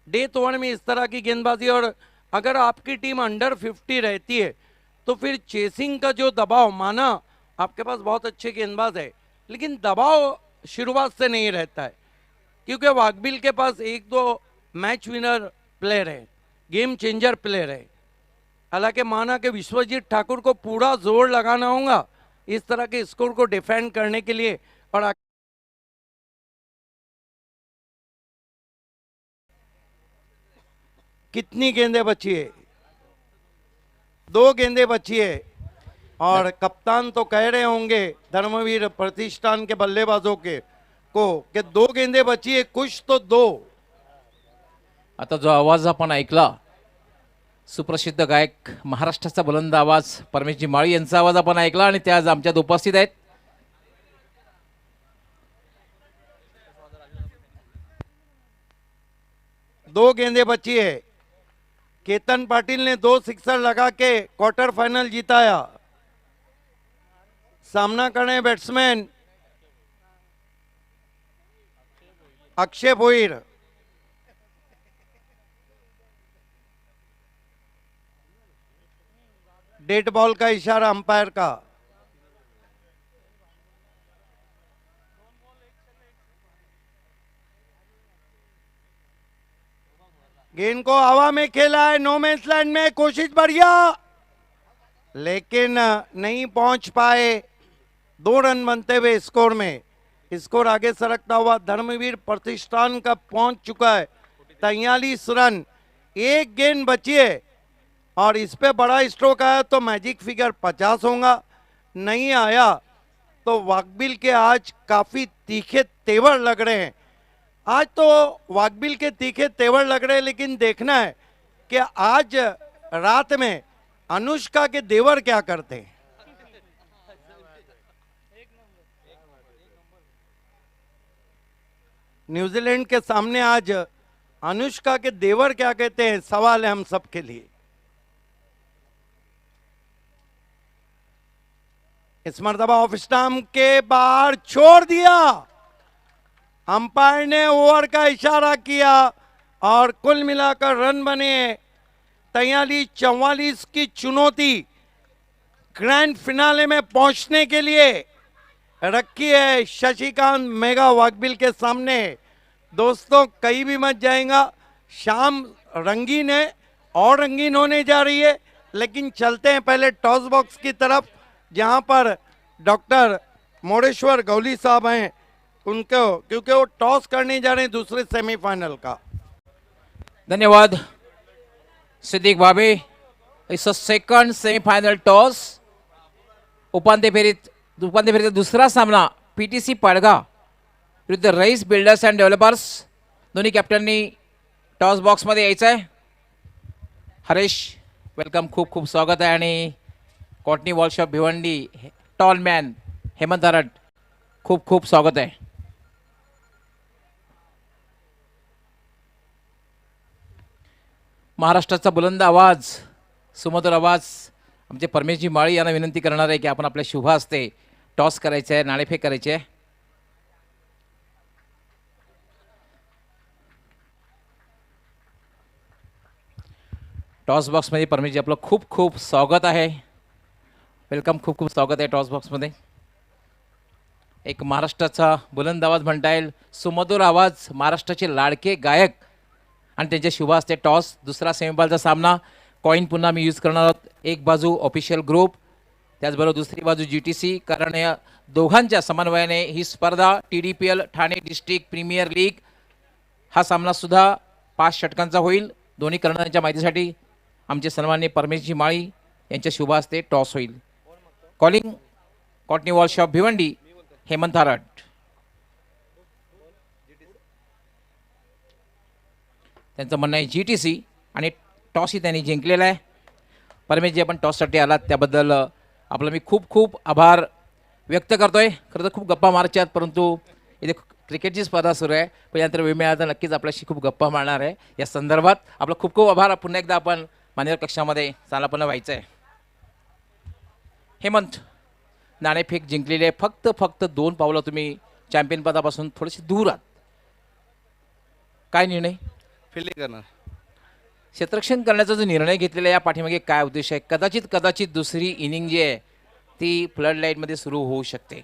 Speaker 2: डेथ ओवर में, इस तरह की गेंदबाजी। और अगर आपकी टीम अंडर 50 रहती है तो फिर चेसिंग का जो दबाव, माना आपके पास बहुत अच्छे गेंदबाज है लेकिन दबाव शुरुआत से नहीं रहता है, क्योंकि वाकबिल के पास एक दो मैच विनर प्लेयर है, गेम चेंजर प्लेयर है। हालांकि माना कि विश्वजीत ठाकुर को पूरा जोर लगाना होगा इस तरह के स्कोर को डिफेंड करने के लिए। और कितनी गेंदें बची है? 2 गेंदें बची है। और कप्तान तो कह रहे होंगे धर्मवीर प्रतिष्ठान के बल्लेबाजों के को कि 2 गेंदें बची है, कुछ तो दो।
Speaker 1: आता जो आवाज आपण ऐकला, सुप्रसिद्ध गायक महाराष्ट्राचा बुलंद आवाज परमेशजी माळी यांचा आवाज आपण ऐकला आणि ते आज आमच्यात उपस्थित आहेत.
Speaker 2: दो गेंदें बची है। केतन पाटिल ने 2 सिक्सर लगा के क्वार्टर फाइनल जीताया। सामना करने बैट्समैन अक्षय भोईर। डेड बॉल का इशारा अंपायर का। गेंद को हवा में खेला है, नो मैच लैंड में, कोशिश बढ़िया लेकिन नहीं पहुंच पाए। 2 रन बनते हुए स्कोर में, स्कोर आगे सरकता हुआ धर्मवीर प्रतिष्ठान का पहुंच चुका है 43 रन। 1 गेंद बची है और इस पे बड़ा स्ट्रोक आया तो मैजिक फिगर 50 होगा, नहीं आया तो वाकबिल के आज काफी तीखे तेवर लग रहे हैं। आज तो वाकबिल के तीखे तेवर लग रहे हैं, लेकिन देखना है कि आज रात में अनुष्का के देवर क्या करते हैं। न्यूजीलैंड के सामने आज अनुष्का के देवर क्या कहते हैं, सवाल है हम सबके लिए। इस मर्तबा ऑफ स्टंप के बाहर छोड़ दिया, अंपायर ने ओवर का इशारा किया और कुल मिलाकर रन बने 43-44 की चुनौती ग्रैंड फिनाले में पहुंचने के लिए रखी है शशिकांत मेगा वाकबिल के सामने। दोस्तों कहीं भी मत जाएगा, शाम रंगीन है और रंगीन होने जा रही है, लेकिन चलते हैं पहले टॉस बॉक्स की तरफ जहां पर डॉक्टर मोरेश्वर गौली साहब हैं उनको, क्योंकि वो टॉस करने जा रहे हैं दूसरे सेमीफाइनल का।
Speaker 1: धन्यवाद Siddique Bhabe. It's a second semifinal toss. उपांत्य फेरीचा दुसरा सामना पीटीसी पाडगा विरुद्ध रईस बिल्डर्स अँड डेव्हलपर्स. दोन्ही कॅप्टननी टॉस बॉक्समध्ये यायचं आहे. हरेश वेलकम, खूप खूप स्वागत आहे. आणि कॉटनी वॉलशॉप भिवंडी टॉल मॅन हेमंत हरट, खूप खूप स्वागत आहे. महाराष्ट्राचा बुलंद आवाज, सुमधुर आवाज आमचे परमेशजी माळी यांना विनंती करणार आहे की आपण आपल्या शुभ हस्ते टॉस करायचे आहे, नाणेफेक करायची आहे. टॉस बॉक्समध्ये परमेशजी आपलं खूप खूप स्वागत आहे. वेलकम, खूप खूप स्वागत आहे टॉस बॉक्समध्ये. एक महाराष्ट्राचा बुलंद आवाज म्हणता येईल, सुमधुर आवाज, महाराष्ट्राचे लाडके गायक आणि त्यांच्या शुभ हस्ते टॉस. दुसरा सेमीफायनलचा सामना. कॉईन पुन्हा मी यूज करणार आहोत. एक बाजू ऑफिशियल ग्रुप, त्याचबरोबर दुसरी बाजू GTC, कारण या दोघांच्या समन्वयाने ही स्पर्धा TDPL Thane district premier league हा सामना सुद्धा 5 षटकांचा होईल. दोन्ही कर्णधारांच्या माहितीसाठी आमचे सन्माननीय परमेशजी माळी यांच्या शुभ हस्ते टॉस होईल. कॉलिंग कॉटनी वॉलशॉप भिवंडी हेमंत हरट. त्यांचं म्हणणं आहे GTC आणि टॉसही त्यांनी जिंकलेला आहे. परमेशजी आपण टॉससाठी आलात त्याबद्दल आपलं मी खूप खूप आभार व्यक्त करतोय. खरं तर खूप गप्पा मारायच्या आहेत, परंतु इथे क्रिकेटची स्पर्धा सुरू आहे. पण यानंतर वेळ मिळाला तर नक्कीच आपल्याशी खूप गप्पा मारणार आहे या संदर्भात. आपलं खूप खूप आभार. पुन्हा एकदा आपण मान्यवर कक्षामध्ये चालापन्न व्हायचं आहे. हेमंत, नाणेफेक जिंकलेली आहे. फक्त 2 पावलं तुम्ही चॅम्पियन पदापासून थोडेसे दूर आहात. काय निर्णय?
Speaker 6: फिल्डिंग करणार.
Speaker 1: क्षेत्ररक्षण करण्याचा जो निर्णय घेतलेला आहे या पाठीमागे काय उद्देश आहे? कदाचित दुसरी इनिंग जी आहे ती फ्लड लाईटमध्ये सुरू होऊ शकते.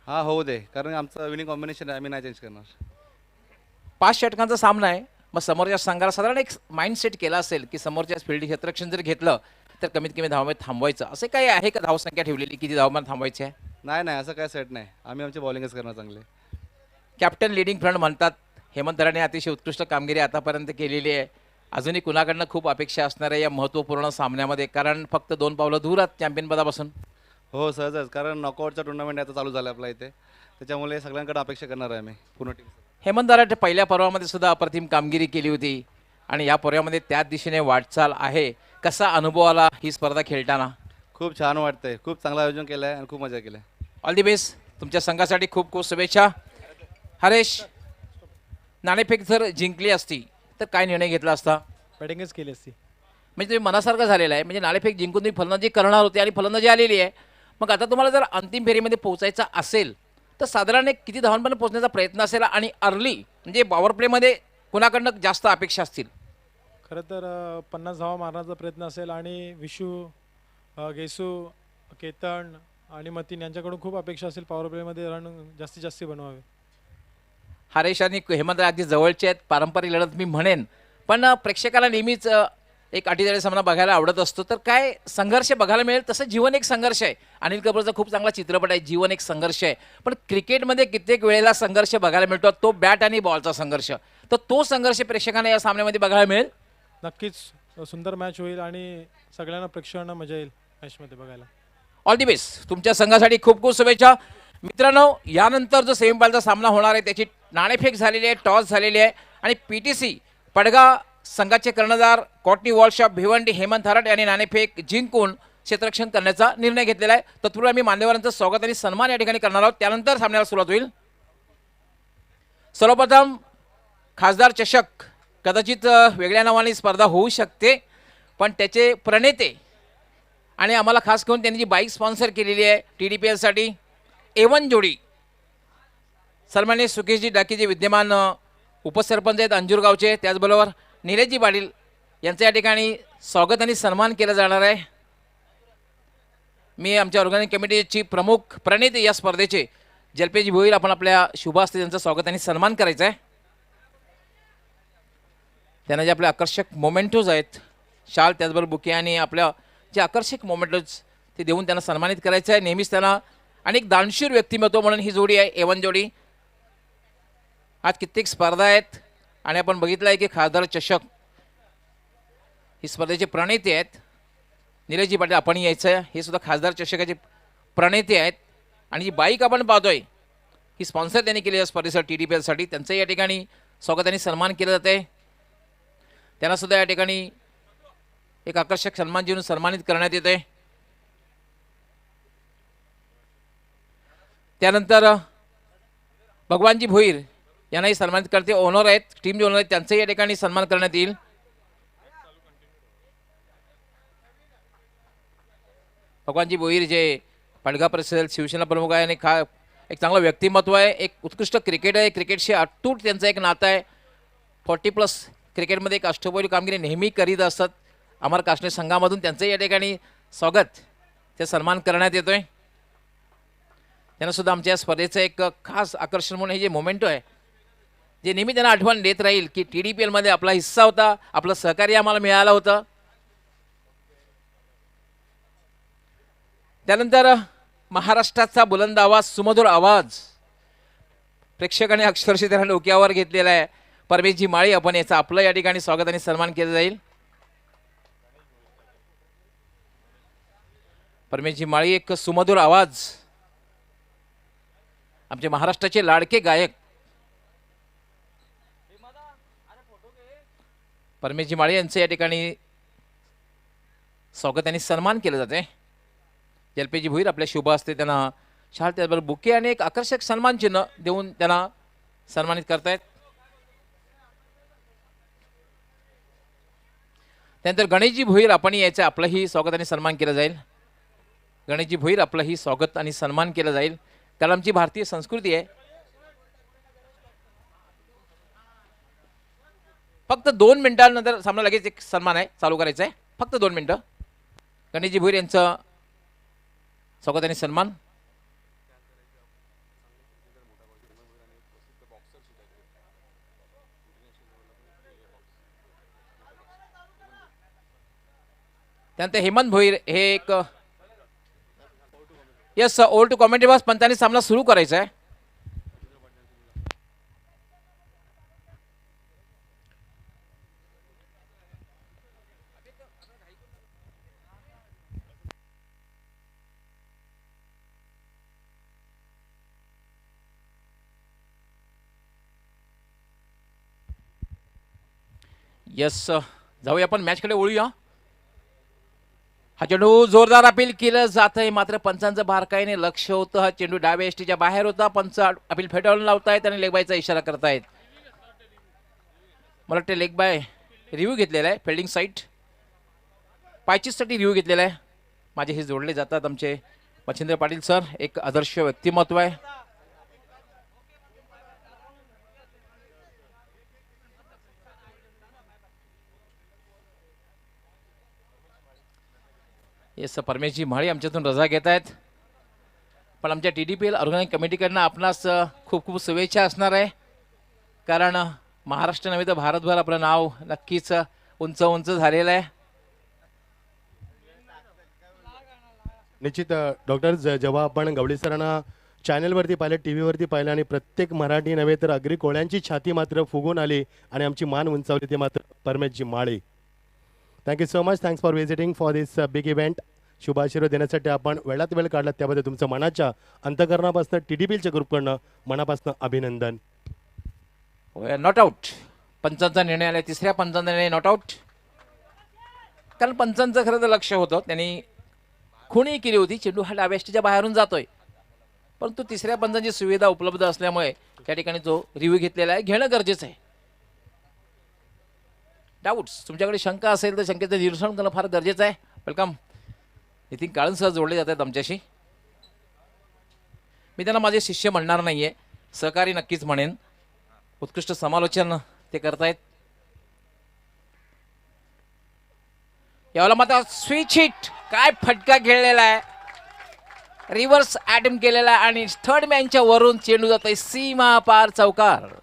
Speaker 6: हा होऊ दे, कारण आमचं विनिंग कॉम्बिनेशन आहे, आम्ही नाही चेंज करणार.
Speaker 1: 5 षटकांचा सामना आहे. मग समोरच्या संघाला साधारण एक माइंडसेट केला असेल की समोरच्या फील्ड क्षेत्ररक्षण जर घेतलं तर कमीत कमी धावमध्ये थांबवायचं. असे काही आहे का धावसंख्या ठेवलेली किती धावमान थांबवायची आहे?
Speaker 6: नाही असं काय सेट नाही, आम्ही आमची बॉलिंगच करणार चांगले.
Speaker 1: कॅप्टन लिडिंग फ्रंट म्हणतात. हेमंत राणे अतिशय उत्कृष्ट कामगिरी आतापर्यंत केलेली आहे. अजूनही कुणाकडनं खूप अपेक्षा असणार आहे या महत्त्वपूर्ण सामन्यामध्ये, कारण फक्त 2 पावलं दूर आहात चॅम्पियन पदापासून.
Speaker 6: हो सहजच, कारण नॉकआउटचा टुर्नामेंट आता चालू झाला आपल्या इथे, त्याच्यामुळे सगळ्यांकडे अपेक्षा करणार आहे आम्ही पूर्ण टीम.
Speaker 1: हेमंत राणे पहिल्या पर्वामध्ये सुद्धा अप्रतिम कामगिरी केली होती आणि या पर्वामध्ये त्याच दिशेने वाटचाल आहे. कसा अनुभव आला ही स्पर्धा खेळताना?
Speaker 6: खूप छान वाटतंय, खूप चांगलं आयोजन केलं आहे आणि खूप मजा केली आहे.
Speaker 1: All the best. तुमच्या संघासाठी खूप खूप शुभेच्छा. हरेश, नाणेफेक जर जिंकली असती तर काय निर्णय घेतला असता?
Speaker 7: बॅटिंगच केली असती.
Speaker 1: म्हणजे तुम्ही मनासारखं झालेलं आहे. म्हणजे नाणेफेक जिंकून तुम्ही फलंदाजी करणार होते आणि फलंदाजी आलेली आहे. मग आता तुम्हाला जर अंतिम फेरीमध्ये पोहोचायचं असेल तर साधारण एक किती धावांपर्यंत पोहोचण्याचा प्रयत्न असेल आणि अर्ली म्हणजे पॉवर प्लेमध्ये कुणाकडनं जास्त अपेक्षा असतील?
Speaker 7: खरं तर 50 धावा मारण्याचा प्रयत्न असेल आणि विशू, गेसू, केतन आणि मतीन यांच्याकडून खूप अपेक्षा असेल पॉवर प्लेमध्ये रन जास्तीत जास्त बनवावे.
Speaker 1: हरेश आणि हेमंत अगदी जवळचे आहेत. पारंपरिक लढत मी म्हणेन, पण प्रेक्षकाला नेहमीच एक अटीतडी सामना बघायला आवडत असतो. तर काय संघर्ष बघायला मिळेल? तसं जीवन एक संघर्ष आहे. अनिल कपूरचा खूप चांगला चित्रपट आहे, जीवन एक संघर्ष आहे. पण क्रिकेटमध्ये कित्येक वेळेला संघर्ष बघायला मिळतो, तो बॅट आणि बॉलचा संघर्ष. तर तो संघर्ष प्रेक्षकांना या सामन्यामध्ये बघायला मिळेल.
Speaker 7: नक्कीच सुंदर मॅच होईल आणि सगळ्यांना प्रेक्षकांना मजा येईल मॅचमध्ये बघायला.
Speaker 1: All the best. तुमच्या संघासाठी खूप खूप शुभेच्छा. मित्रांनो, यानंतर जो सेमीफायनलचा सामना होणार आहे त्याची नाणेफेक झालेली आहे, टॉस झालेली आहे आणि पीटीसी पडगा संघाचे कर्णधार कॉटनी वॉल्श, भिवंडी हेमंत हरट यांनी नाणेफेक जिंकून क्षेत्ररक्षण करण्याचा निर्णय घेतलेला आहे. तत्पूर्वी आम्ही मान्यवरांचं स्वागत आणि सन्मान या ठिकाणी करणार आहोत. त्यानंतर सामन्याला सुरुवात होईल. सर्वप्रथम खासदार चषक कदाचित वेगळ्या नावाने स्पर्धा होऊ शकते, पण त्याचे प्रणेते आणि आम्हाला खास करून त्यांनी जी बाईक स्पॉन्सर केलेली आहे TDPLसाठी A1 जोडी, सन्माननीय सुकेशजी डाकीचे विद्यमान उपसरपंच आहेत अंजूर गावचे, त्याचबरोबर निलेशजी पाटील यांचं या ठिकाणी स्वागत आणि सन्मान केला जाणार आहे. मी आमच्या ऑर्गॅनिक कमिटीची प्रमुख प्रणेते या स्पर्धेचे जल्पेजी भोईर, आपण आपल्या शुभ हस्ते त्यांचं स्वागत आणि सन्मान करायचं आहे. त्यांना जे आपले आकर्षक मोमेंटोज आहेत, शाल त्याचबरोबर बुके आणि आपल्या जे आकर्षक मोमेंटोज ते देऊन त्यांना सन्मानित करायचं आहे. नेहमीच त्यांना अनेक दानशूर व्यक्तिमत्व म्हणून ही जोडी आहे A1 जोडी. आज कित्येक स्पर्धा आहेत आणि आपण बघितलं आहे की खासदार चषक ही स्पर्धेचे प्रणेते आहेत. निलेशजी पाटील आपण यायचं आहे, हे सुद्धा खासदार चषकाचे प्रणेते आहेत. आणि जी बाईक आपण पाहतोय ही स्पॉन्सर त्यांनी केली आहे स्पर्धेसाठी TDPLसाठी, त्यांचं या ठिकाणी स्वागत आणि सन्मान केलं जाते. त्यांना सुद्धा या ठिकाणी एक आकर्षक सन्मान देऊन सन्मानित करण्यात येते. त्यानंतर भगवानजी भोईर यांनाही सन्मानित करते. ओनर आहेत, टीम जे ओनर आहेत त्यांचाही या ठिकाणी सन्मान करण्यात येईल. भगवानजी भोईर जे पडगा परिषद शिवसेना प्रमुख आहे आणि एक चांगलं व्यक्तिमत्व आहे, एक उत्कृष्ट क्रिकेट आहे, क्रिकेटशी अतूट त्यांचं एक नातं आहे. 40+ क्रिकेटमध्ये एक अष्टपैलू कामगिरी नेहमी करीत असतात. अमर काष्णे संघामधून त्यांचंही या ठिकाणी स्वागत, ते सन्मान करण्यात येतोय. त्यांना सुद्धा आमच्या या स्पर्धेचं एक खास आकर्षण म्हणून हे जे मोमेंटो आहे, जे नेहमी त्यांना आठवण देत राहील की TDPLमध्ये आपला हिस्सा होता, आपलं सहकार्य आम्हाला मिळालं होतं. त्यानंतर महाराष्ट्राचा बुलंद आवाज, सुमधुर आवाज, प्रेक्षकांनी अक्षरशः त्यांना डोक्यावर घेतलेला आहे. परमेशजी माळी, आपण याचं आपलं या ठिकाणी स्वागत आणि सन्मान केलं जाईल. परमेशजी माळी एक सुमधुर आवाज, आमचे महाराष्ट्राचे लाडके गायक परमेशजी माळी यांचं या ठिकाणी स्वागत आणि सन्मान केलं जाते. जल्पेजी भोईर आपल्या शुभ असते त्यांना शाल त्याचबरोबर बुके आणि एक आकर्षक सन्मान चिन्ह देऊन त्यांना सन्मानित करतायत. त्यानंतर गणेशजी भोईर आपण यायचं आपलंही स्वागत आणि सन्मान केलं जाईल. गणेशजी भोईर आपलंही स्वागत आणि सन्मान केलं जाईल, कारण आमची भारतीय संस्कृती आहे. फक्त 2 मिनिटांनंतर सामना लगेच एक सन्मान आहे चालू करायचा आहे. फक्त 2 मिनिटं. गणेशजी भोईर यांचं स्वागत आणि सन्मान. त्यानंतर हेमंत भोईर हे एक yes over to commentary box. पंचांनी सामना सुरू करायचा आहे. यस जाऊया आपण मॅचकडे वळूया. हा चेंडू जोरदार अपील केलं जात आहे, मात्र पंचांचं बारकाईने लक्ष होतं. हा चेंडू डाव्या एसटीच्या बाहेर होता. पंच अपील फेटाळून लावतायत आणि लेग बायचा इशारा करतायत. मला वाटतं लेग बाय रिव्ह्यू घेतलेला आहे. फिल्डिंग साईट पायचीसाठी रिव्ह्यू घेतलेला आहे. माझे हे जोडले जातात आमचे मच्छिंद्र पाटील सर, एक आदर्श व्यक्तिमत्व आहे. येस परमेशजी म्हाळी आमच्यातून रजा घेत आहेत, पण आमच्या TDPL ऑर्गनायझिंग कमिटीकडनं आपणास खूप खूप शुभेच्छा असणार आहे, कारण महाराष्ट्र नव्हे तर भारतभर आपलं नाव नक्कीच उंच उंच झालेलं आहे.
Speaker 8: निश्चित डॉक्टर जेव्हा आपण गवळी सरांना चॅनलवरती पाहिलं, टी व्हीवरती पाहिलं आणि प्रत्येक मराठी नव्हे तर अगदी कोळ्यांची छाती मात्र फुगून आली आणि आमची मान उंचावली, ते मात्र परमेशजी Mali. Thank you so much. Thanks for visiting for this big event. शुभाशीर्वाद देण्यासाठी आपण वेळात वेळ काढला त्याबद्दल तुमचं मनाच्या अंतकरणापासून TDPLच्या ग्रुपकडनं मनापासून अभिनंदन.
Speaker 1: Not out. पंचांचा निर्णय आला, तिसऱ्या पंचांचा निर्णय नॉट आऊट. कारण पंचांचं खरं तर लक्ष होतं, त्यांनी खुणी केली होती. चेंडू हा डाव्या एसटीच्या बाहेरून जातोय, परंतु तिसऱ्या पंचांची सुविधा उपलब्ध असल्यामुळे त्या ठिकाणी जो रिव्ह्यू घेतलेला आहे घेणं गरजेचं आहे. डाऊट्स तुमच्याकडे शंका असेल तर शंकेचं निरसन करणं फार गरजेचं आहे. वेलकम. नितीन काळनसह जोडले जातात आमच्याशी. मी त्यांना माझे शिष्य म्हणणार नाहीये, सहकारी नक्कीच म्हणेन. उत्कृष्ट समालोचन ते करतायत. यावेळेला मात्र स्विच हिट, काय फटका खेळलेला आहे, रिव्हर्स अटेम्प्ट केलेला आहे आणि थर्ड मॅनच्या वरून चेंडू जातोय सीमा पार चौकार.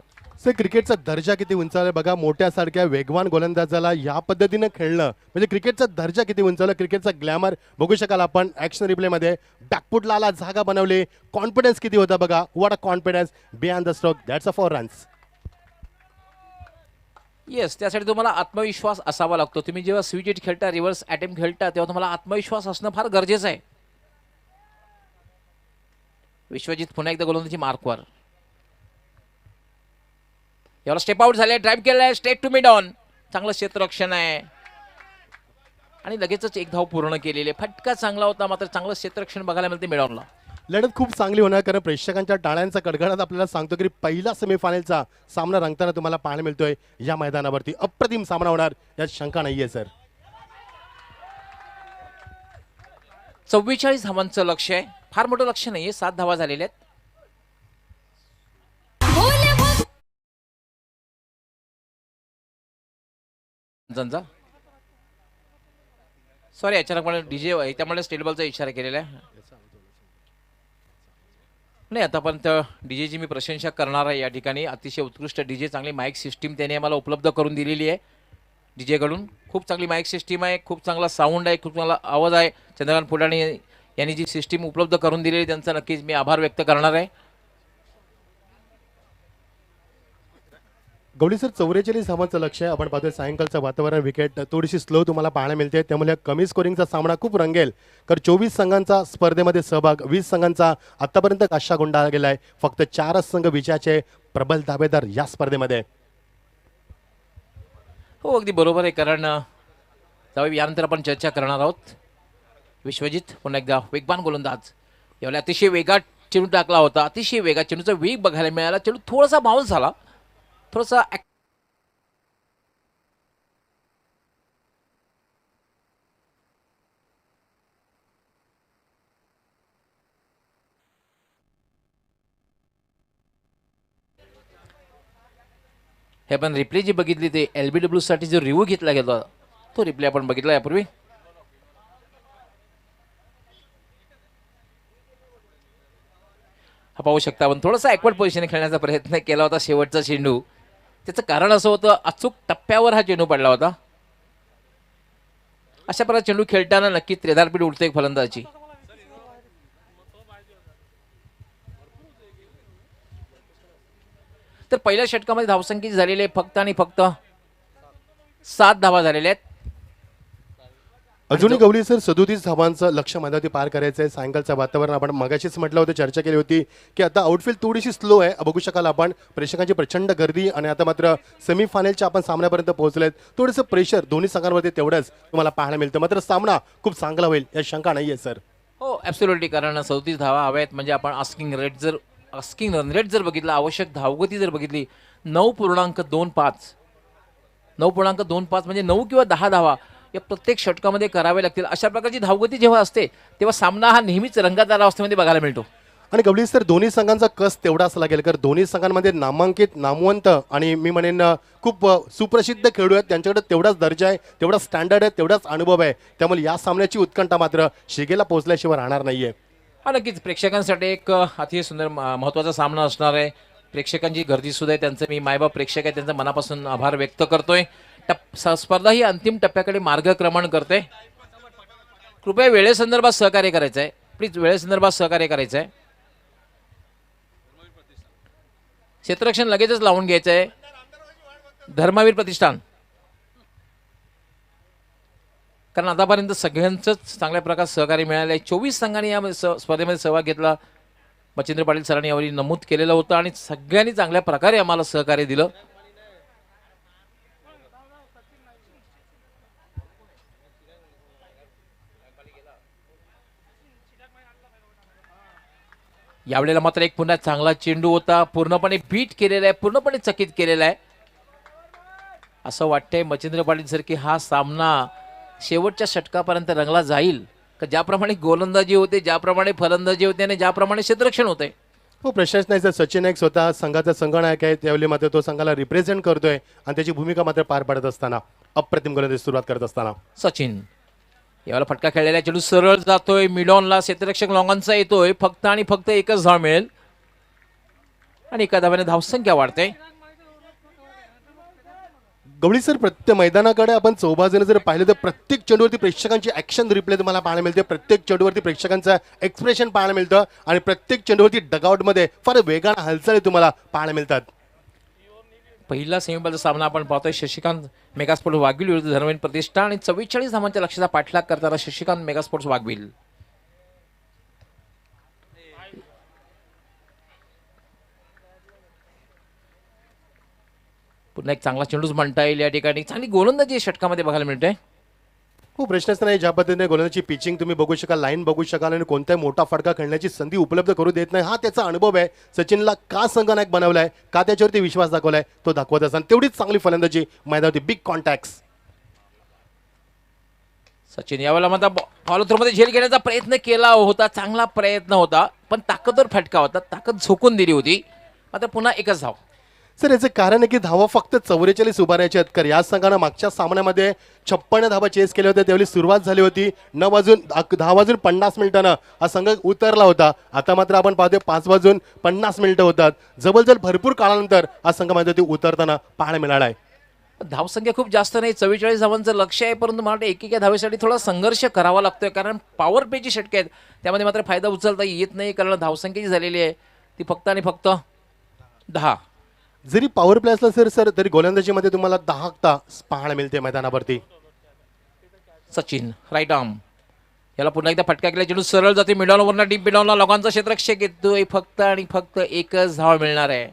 Speaker 8: सर क्रिकेटचा दर्जा किती उंचावला बघा. मोठ्यासारख्या वेगवान गोलंदाजाला या पद्धतीनं खेळणं म्हणजे क्रिकेटचा दर्जा किती उंचावला. क्रिकेटचा ग्लॅमर बघू शकाल आपण ॲक्शन रिप्लेमध्ये. बॅकफुटला आला, जागा बनवली, कॉन्फिडन्स किती होता बघा. What a confidence beyond the stroke. That's a 4 runs.
Speaker 1: Yes, त्यासाठी तुम्हाला आत्मविश्वास असावा लागतो. तुम्ही जेव्हा स्विच हिट खेळता, रिव्हर्स अटेम्प्ट खेळता, तेव्हा तुम्हाला आत्मविश्वास असणं फार गरजेचं आहे. विश्वजित पुन्हा एकदा गोलंदाजी मार्कवर. याला स्टेप आउट झाले, ड्राईव्ह केलाय, स्ट्रेट टू मिड ऑन. चांगलं क्षेत्ररक्षण आहे आणि लगेचच एक धाव पूर्ण केलेली. फटका चांगला होता, मात्र चांगलं क्षेत्ररक्षण बघायला मिळते मिड ऑनला.
Speaker 8: लढत खूप चांगली होणार, कारण प्रेक्षकांच्या टाळ्यांचा कडकडाट आपल्याला सांगतो की पहिला सेमीफायनलचा सामना रंगताना तुम्हाला पाहायला मिळतोय या मैदानावरती. अप्रतिम सामना होणार यात शंका नाहीये सर.
Speaker 1: 44 धावांचं लक्ष आहे, फार मोठं लक्ष नाहीये. 7 धावा झालेल्या आहेत. सॉरी, अचानकपणे डीजे त्यामुळे स्टेट बॉलचा इशारा केलेला आहे. नाही, आतापर्यंत डीजेची मी प्रशंसा करणार आहे या ठिकाणी. अतिशय उत्कृष्ट डीजे, चांगली माईक सिस्टीम त्याने आम्हाला उपलब्ध करून दिलेली आहे. डीजेकडून खूप चांगली माईक सिस्टीम आहे, खूप चांगला साऊंड आहे, खूप चांगला आवाज आहे. चंद्रकांत फुलाणी यांनी जी सिस्टीम उपलब्ध करून दिलेली त्यांचा नक्कीच मी आभार व्यक्त करणार आहे.
Speaker 8: गवळी सर 44 धावांचं लक्ष आहे. आपण पाहतोय सायंकाळचं वातावरण, विकेट थोडीशी स्लो तुम्हाला पाहायला मिळते, त्यामुळे कमी स्कोरिंगचा सामना खूप रंगेल. कारण 24 संघांचा स्पर्धेमध्ये सहभाग, 20 संघांचा आतापर्यंत काशा गुंडाळला गेला आहे. फक्त 4च संघ विजयाचे प्रबल दावेदार या स्पर्धेमध्ये.
Speaker 1: हो, अगदी बरोबर आहे. कारण जाऊ यानंतर आपण चर्चा करणार आहोत. विश्वजित पुन्हा एकदा वेगवान गोलंदाज. यावेळी अतिशय वेगात चेंडू टाकला होता, अतिशय वेगात चेंडूचा वेग बघायला मिळाला. चेंडू थोडासा बाउन्स झाला, थोडासा हे आपण रिप्ले जी बघितली ते LBW साठी जो रिव्ह्यू घेतला गेला तो रिप्ले आपण बघितला यापूर्वी. हा पाहू शकता आपण थोडासा ॲक्वर्ड पोझिशन खेळण्याचा प्रयत्न केला होता शेवटचा चेंडू. त्याचं कारण असं होतं अचूक टप्प्यावर हा चेंडू पडला होता. अशा प्रकारे चेंडू खेळताना नक्की त्रेधारपीठ उडते एक फलंदाजी. तर पहिल्या षटकामध्ये धावसंख्या झालेले फक्त आणि फक्त 7 धावा झालेल्या आहेत.
Speaker 8: अजूनही गवळी सर 37 धावांचं लक्ष्य मैदानावरती पार करायचं आहे. सायंकाळचं वातावरण आपण मगाशीच म्हटलं होतं, चर्चा केली होती की आता आउटफील्ड थोडीशी स्लो आहे. बघू शकाल आपण प्रेक्षकांची प्रचंड गर्दी आणि आता मात्र सेमीफायनलच्या आपण सामन्यापर्यंत पोहोचलेत. थोडंसं प्रेशर दोन्ही संघांवरती तेवढंच तुम्हाला पाहायला मिळतं. मात्र सामना खूप चांगला होईल या शंका नाही आहे सर.
Speaker 1: हो ॲब्सोल्युटली, कारण 37 धावा हव्या आहेत म्हणजे आपण आस्किंग रन रेट जर बघितला, आवश्यक धावगती जर बघितली 9.25 म्हणजे 9 किंवा 10 धावा या प्रत्येक षटकामध्ये करावे लागतील. अशा प्रकारची धावगती जेव्हा असते तेव्हा सामना हा नेहमीच रंगादार अवस्थेमध्ये बघायला मिळतो.
Speaker 8: आणि गवळी सर दोन्ही संघांचा कस तेवढाच लागेल, कारण दोन्ही संघांमध्ये नामांकित नामवंत आणि मी म्हणेन खूप सुप्रसिद्ध खेळाडू आहेत. त्यांच्याकडे तेवढाच दर्जा आहे, तेवढा स्टँडर्ड आहे, तेवढाच अनुभव आहे. त्यामुळे या सामन्याची उत्कंठा मात्र शिगेला पोहोचल्याशिवाय राहणार नाहीये.
Speaker 1: हा नक्कीच प्रेक्षकांसाठी एक अतिशय सुंदर महत्त्वाचा सामना असणार आहे. प्रेक्षकांची गर्दी सुद्धा आहे, त्यांचं मी मायबाप प्रेक्षक आहे त्यांचा मनापासून आभार व्यक्त करतोय. स्पर्धा ही अंतिम टप्प्याकडे मार्गक्रमण करते. कृपया वेळेसंदर्भात सहकार्य करायचं आहे. प्लीज वेळेसंदर्भात सहकार्य करायचं आहे. क्षेत्ररक्षण लगेचच लावून घ्यायचं आहे. धर्मवीर प्रतिष्ठान, कारण आतापर्यंत सगळ्यांचंच चांगल्या प्रकारे सहकार्य मिळालं आहे. 24 संघांनी या स्पर्धेमध्ये सहभाग घेतला. मच्छिंद्र पाटील सरांनी यावेळी नमूद केलेलं होतं आणि सगळ्यांनी चांगल्या प्रकारे आम्हाला सहकार्य दिलं. यावेळेला मात्र एक पुन्हा चांगला चेंडू होता, पूर्णपणे बीट केलेला आहे, पूर्णपणे चकित केलेला आहे. असं वाटतंय मच्छिंद्र पाटील सर की हा सामना शेवटच्या षटकापर्यंत रंगला जाईल. का ज्याप्रमाणे गोलंदाजी होते, ज्याप्रमाणे फलंदाजी होते आणि ज्याप्रमाणे क्षेत्ररक्षण होते.
Speaker 8: हो, प्रश्नच नाही सर. सचिन एक स्वतः संघाचा संघनायक आहे, त्यावेळी मात्र तो संघाला रिप्रेझेंट करतोय आणि त्याची भूमिका मात्र पार पाडत असताना अप्रतिम गोलंदाजी सुरुवात करत असताना
Speaker 1: सचिन यावेळेला फटका खेळलेला चेंडू सरळ जातोय मिडॉनला. क्षेत्ररक्षक लॉंगांचा येतोय. फक्त आणि फक्त एकच धाव मिळेल आणि एका धावाने धावसंख्या वाढते.
Speaker 8: गवळी सर प्रत्येक मैदानाकडे आपण चौबाजूने जर पाहिलं तर प्रत्येक चेंडूवरती प्रेक्षकांची ऍक्शन रिप्ले तुम्हाला पाहायला मिळते. प्रत्येक चेंडूवरती प्रेक्षकांचं एक्सप्रेशन पाहायला मिळतं आणि प्रत्येक चेंडूवरती डगआउटमध्ये फार वेगाने हालचाली तुम्हाला पाहायला मिळतात.
Speaker 1: पहिला सेमीफायनलचा सामना आपण पाहतोय. शशिकांत मेगास्पोर्ट्स वाघवील विरुद्ध धर्मवीर प्रतिष्ठान आणि 44 धावांच्या लक्ष्याचा पाठलाग करताना शशिकांत मेगास्पोर्ट्स वाघवील. पुन्हा एक चांगला चेंडूच म्हणता येईल या ठिकाणी. चांगली गोलंदाजी षटकामध्ये बघायला मिळते.
Speaker 8: खूप प्रश्नच नाही. ज्या पद्धतीने गोलंदाजी पिचिंग तुम्ही बघू शकाल, लाईन बघू शकाल आणि कोणत्याही मोठा फटका खेळण्याची संधी उपलब्ध करू देत नाही. हा त्याचा अनुभव आहे. सचिनला का संघनायक बनवलाय, का त्याच्यावरती विश्वास दाखवलाय तो दाखवत असताना तेवढीच चांगली फलंदाजी मैदानावरती बिग कॉन्टॅक्ट.
Speaker 1: सचिन यावेळेला मात्र फॉलो थ्रो मध्ये झेल घेण्याचा प्रयत्न केला होता. चांगला प्रयत्न होता पण ताकदवर फटका होता. ताकद झोकून दिली होती. मात्र पुन्हा एकच धाव.
Speaker 8: सर याचं कारण आहे की धावा फक्त 44 उभारायचे आहेत. तर या संघानं मागच्या सामन्यामध्ये 56 धावा चेस केल्या होत्या. त्यावेळी सुरुवात झाली होती 10 वाजून 50 मिनिटांना हा संघ उतरला होता. आता मात्र आपण पाहतोय 5 वाजून 50 मिनिटं होतात. जवळजवळ भरपूर काळानंतर हा संघ मध्ये उतरताना पाहायला मिळाला आहे.
Speaker 1: धावसंख्या खूप जास्त नाही, 44 धावांचं लक्ष आहे. परंतु मला वाटतं एकेका धावेसाठी थोडा संघर्ष करावा लागतोय, कारण पॉवर प्लेची षटके आहेत. त्यामध्ये मात्र फायदा उचलता येत नाही, कारण धावसंख्या जी झालेली आहे ती फक्त आणि फक्त 10.
Speaker 8: जरी पॉवर प्ले असला सर तरी गोलंदाजीमध्ये तुम्हाला 10 पाहायला मिळते मैदानावरती.
Speaker 1: सचिन राईट आर्म याला पुन्हा एकदा फटका केला. चेंडू सरळ जाते मिडॉनवरनं डीप मिडॉनला. लोकांचा क्षेत्ररक्षक येतोय. फक्त आणि फक्त एकच धाव मिळणार आहे.